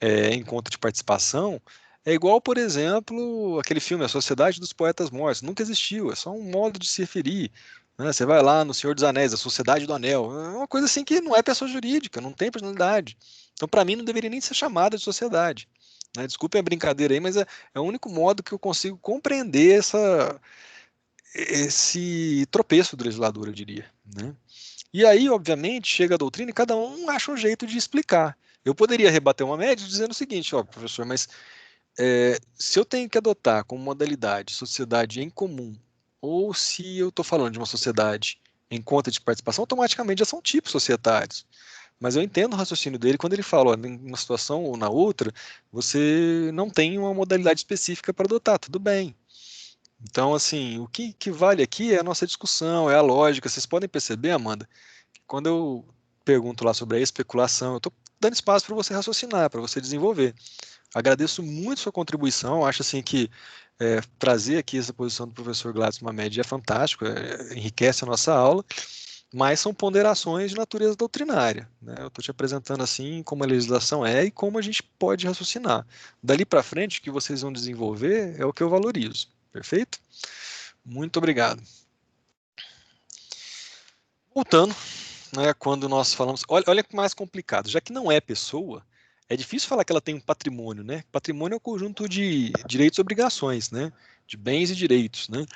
em conta de participação é igual, por exemplo, aquele filme A Sociedade dos Poetas Mortos. Nunca existiu, é só um modo de se referir. Né? Você vai lá no Senhor dos Anéis, a Sociedade do Anel. É uma coisa assim que não é pessoa jurídica, não tem personalidade. Então, para mim, não deveria nem ser chamada de sociedade. Né? Desculpem a brincadeira aí, mas é o único modo que eu consigo compreender esse tropeço do legislador, eu diria. Né? E aí, obviamente, chega a doutrina e cada um acha um jeito de explicar. Eu poderia rebater uma média dizendo o seguinte, ó, professor, mas se eu tenho que adotar como modalidade sociedade em comum, ou se eu estou falando de uma sociedade em conta de participação, automaticamente já são tipos societários. Mas eu entendo o raciocínio dele quando ele fala, ó, em uma situação ou na outra, você não tem uma modalidade específica para adotar, tudo bem. Então, assim, o que vale aqui é a nossa discussão, é a lógica. Vocês podem perceber, Amanda, que quando eu pergunto lá sobre a especulação, eu estou dando espaço para você raciocinar, para você desenvolver. Agradeço muito sua contribuição, acho assim que trazer aqui essa posição do professor Gladstone Mamed é fantástico, enriquece a nossa aula, mas são ponderações de natureza doutrinária. Né? Eu estou te apresentando assim como a legislação é e como a gente pode raciocinar. Dali para frente, o que vocês vão desenvolver é o que eu valorizo. Perfeito? Muito obrigado. Voltando, né, quando nós falamos... Olha que mais complicado. Já que não é pessoa, é difícil falar que ela tem um patrimônio, né? Patrimônio é um conjunto de direitos e obrigações, né? De bens e direitos, né?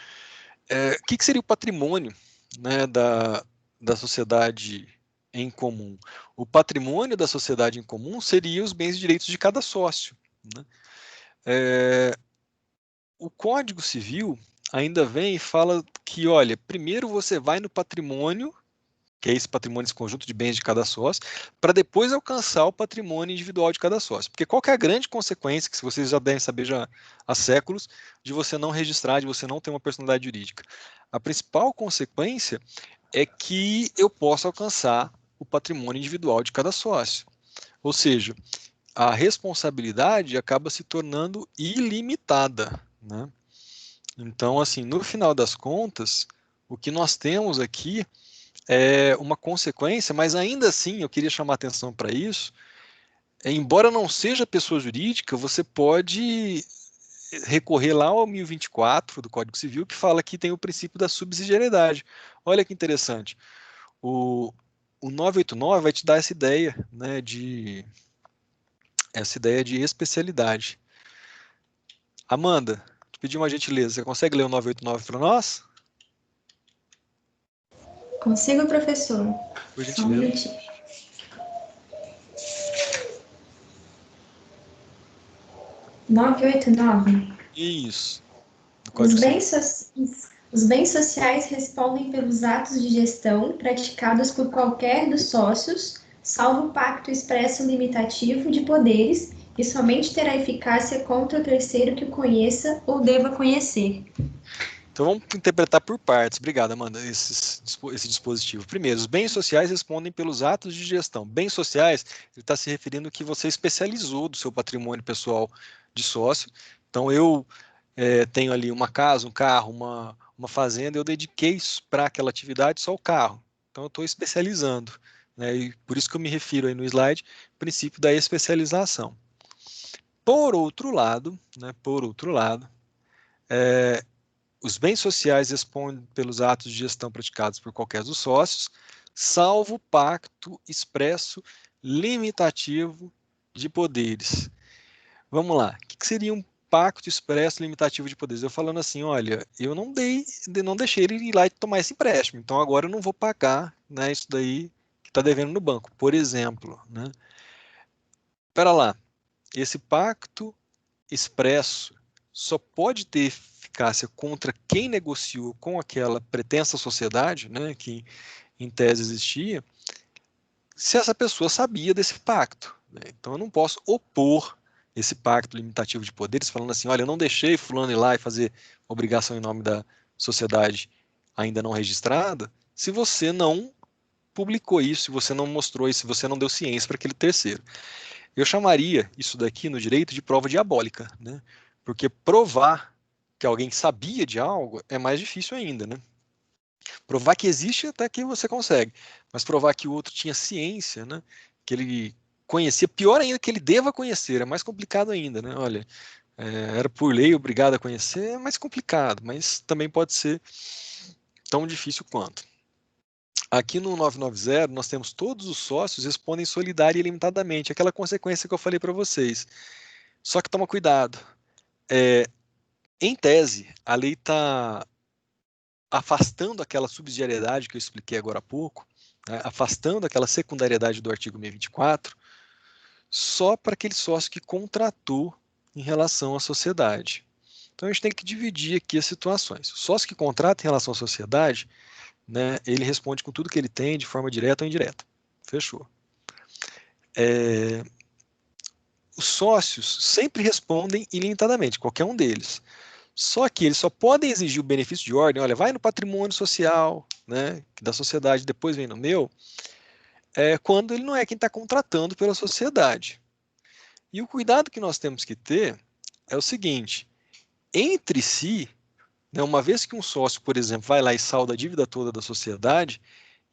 O que seria o patrimônio, né, da sociedade em comum? O patrimônio da sociedade em comum seria os bens e direitos de cada sócio, né? O Código Civil ainda vem e fala que, olha, primeiro você vai no patrimônio, que é esse patrimônio, esse conjunto de bens de cada sócio, para depois alcançar o patrimônio individual de cada sócio. Porque qual que é a grande consequência, que vocês já devem saber já há séculos, de você não registrar, de você não ter uma personalidade jurídica? A principal consequência é que eu posso alcançar o patrimônio individual de cada sócio. Ou seja, a responsabilidade acaba se tornando ilimitada, né? Então, assim, no final das contas, o que nós temos aqui é uma consequência, mas ainda assim, eu queria chamar atenção para isso, embora não seja pessoa jurídica, você pode recorrer lá ao 1024 do Código Civil, que fala que tem o princípio da subsidiariedade. Olha que interessante. O 989 vai te dar essa ideia, né, essa ideia de especialidade. Amanda, te pedi uma gentileza, você consegue ler o 989 para nós? Consigo, professor. Por Só um gentileza. minutinho. Nove oito nove. Isso. Do Os Código Civil. os bens sociais respondem pelos atos de gestão praticados por qualquer dos sócios, salvo o pacto expresso limitativo de poderes, que somente terá eficácia contra o terceiro que o conheça ou deva conhecer. Então vamos interpretar por partes. Obrigado, Amanda, esse dispositivo. Primeiro, os bens sociais respondem pelos atos de gestão. Bens sociais, ele está se referindo que você especializou do seu patrimônio pessoal de sócio. Então eu tenho ali uma casa, um carro, uma fazenda, eu dediquei para aquela atividade só o carro. Então eu estou especializando, né? E por isso que eu me refiro aí no slide, princípio da especialização. Por outro lado, os bens sociais respondem pelos atos de gestão praticados por qualquer dos sócios, salvo pacto expresso limitativo de poderes. Vamos lá, o que seria um pacto expresso limitativo de poderes? Eu falando assim, olha, eu não deixei ele ir lá e tomar esse empréstimo, então agora eu não vou pagar, né, isso daí que está devendo no banco, por exemplo. Né? Espera lá, esse pacto expresso só pode ter eficácia contra quem negociou com aquela pretensa sociedade, né, que em tese existia, se essa pessoa sabia desse pacto. Né? Então eu não posso opor esse pacto limitativo de poderes falando assim, olha, eu não deixei fulano ir lá e fazer obrigação em nome da sociedade ainda não registrada, se você não publicou isso, se você não mostrou isso, se você não deu ciência para aquele terceiro. Eu chamaria isso daqui no direito de prova diabólica, né? Porque provar que alguém sabia de algo é mais difícil ainda, né? Provar que existe até que você consegue, mas provar que o outro tinha ciência, né? Que ele conhecia, pior ainda que ele deva conhecer, é mais complicado ainda, né? Olha, era por lei obrigado a conhecer, é mais complicado, mas também pode ser tão difícil quanto. Aqui no 990, nós temos todos os sócios respondem solidária e ilimitadamente, aquela consequência que eu falei para vocês. Só que toma cuidado. Em tese, a lei está afastando aquela subsidiariedade que eu expliquei agora há pouco, né, afastando aquela secundariedade do artigo 624, só para aquele sócio que contratou em relação à sociedade. Então a gente tem que dividir aqui as situações. O sócio que contrata em relação à sociedade, né, ele responde com tudo que ele tem, de forma direta ou indireta. Fechou. Os sócios sempre respondem ilimitadamente, qualquer um deles. Só que eles só podem exigir o benefício de ordem, olha, vai no patrimônio social, né, da sociedade, depois vem no meu, quando ele não é quem está contratando pela sociedade. E o cuidado que nós temos que ter é o seguinte, entre si, né, uma vez que um sócio, por exemplo, vai lá e salda a dívida toda da sociedade,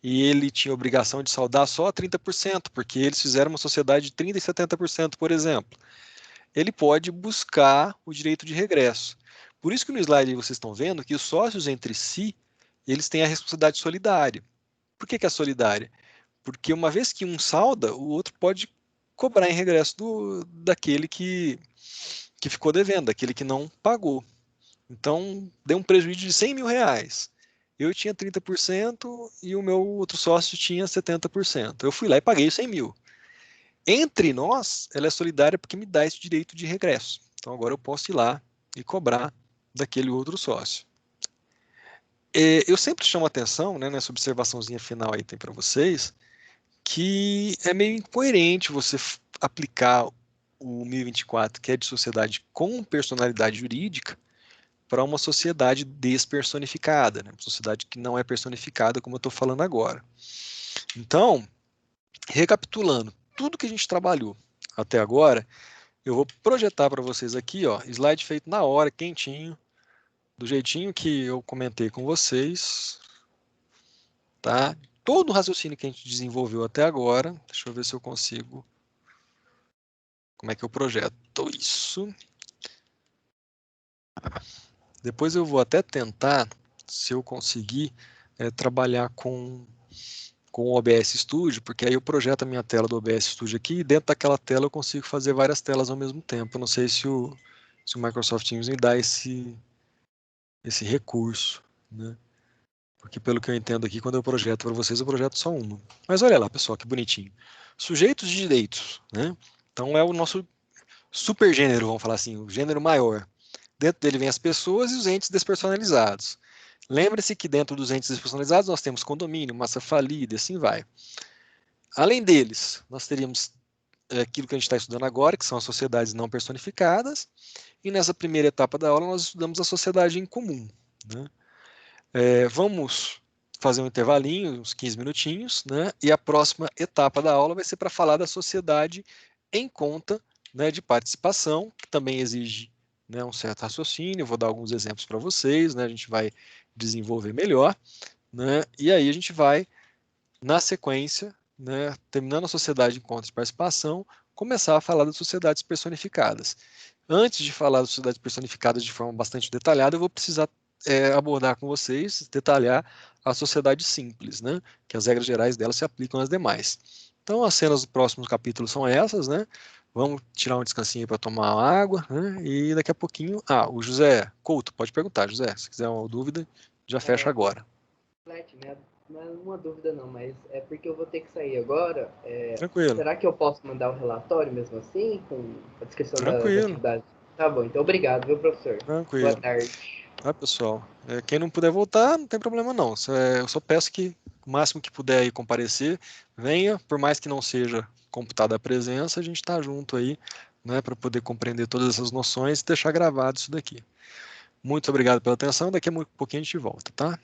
e ele tinha obrigação de saldar só 30%, porque eles fizeram uma sociedade de 30% e 70%, por exemplo, ele pode buscar o direito de regresso. Por isso que no slide vocês estão vendo que os sócios entre si, eles têm a responsabilidade solidária. Por que é solidária? Porque uma vez que um salda, o outro pode cobrar em regresso daquele que ficou devendo, daquele que não pagou. Então, deu um prejuízo de 100 mil reais. Eu tinha 30% e o meu outro sócio tinha 70%. Eu fui lá e paguei os 100 mil. Entre nós, ela é solidária porque me dá esse direito de regresso. Então, agora eu posso ir lá e cobrar daquele outro sócio. Eu sempre chamo a atenção, né, nessa observaçãozinha final aí tem para vocês, que é meio incoerente você aplicar o 1024, que é de sociedade com personalidade jurídica, para uma sociedade despersonificada, né? Uma sociedade que não é personificada, como eu estou falando agora. Então, recapitulando, tudo que a gente trabalhou até agora, eu vou projetar para vocês aqui, ó, slide feito na hora, quentinho, do jeitinho que eu comentei com vocês, tá? Todo o raciocínio que a gente desenvolveu até agora, deixa eu ver se eu consigo como é que eu projeto isso. Depois eu vou até tentar, se eu conseguir, trabalhar com o OBS Studio, porque aí eu projeto a minha tela do OBS Studio aqui, e dentro daquela tela eu consigo fazer várias telas ao mesmo tempo. Eu não sei se o Microsoft Teams me dá esse recurso, né? Porque pelo que eu entendo aqui, quando eu projeto para vocês, eu projeto só uma. Mas olha lá, pessoal, que bonitinho. Sujeitos de direitos, né? Então é o nosso super gênero, vamos falar assim, o gênero maior. Dentro dele vem as pessoas e os entes despersonalizados. Lembre-se que dentro dos entes despersonalizados nós temos condomínio, massa falida e assim vai. Além deles, nós teríamos aquilo que a gente está estudando agora, que são as sociedades não personificadas, e nessa primeira etapa da aula nós estudamos a sociedade em comum, né? Vamos fazer um intervalinho, uns 15 minutinhos, né? E a próxima etapa da aula vai ser para falar da sociedade em conta, né, de participação, que também exige, né, um certo raciocínio. Eu vou dar alguns exemplos para vocês, né? A gente vai desenvolver melhor, né? E aí a gente vai, na sequência, né, terminando a sociedade em conta de participação, começar a falar das sociedades personificadas. Antes de falar das sociedades personificadas de forma bastante detalhada, eu vou precisar abordar com vocês, detalhar a sociedade simples, né? Que as regras gerais dela se aplicam às demais. Então, as cenas do próximo capítulo são essas, né? Vamos tirar um descansinho para tomar água, né? E daqui a pouquinho... o José Couto, pode perguntar, José, se quiser uma dúvida, já fecha agora. Não é uma dúvida não, mas é porque eu vou ter que sair agora. Tranquilo. Será que eu posso mandar o relatório mesmo assim, com a descrição das Tranquilo. atividades? Tá bom, então obrigado, viu, professor? Tranquilo. Boa tarde. Tá, pessoal? Quem não puder voltar, não tem problema não. Eu só peço que o máximo que puder aí comparecer, venha, por mais que não seja computada a presença, a gente está junto aí, né, para poder compreender todas essas noções e deixar gravado isso daqui. Muito obrigado pela atenção, daqui a pouquinho a gente volta, tá?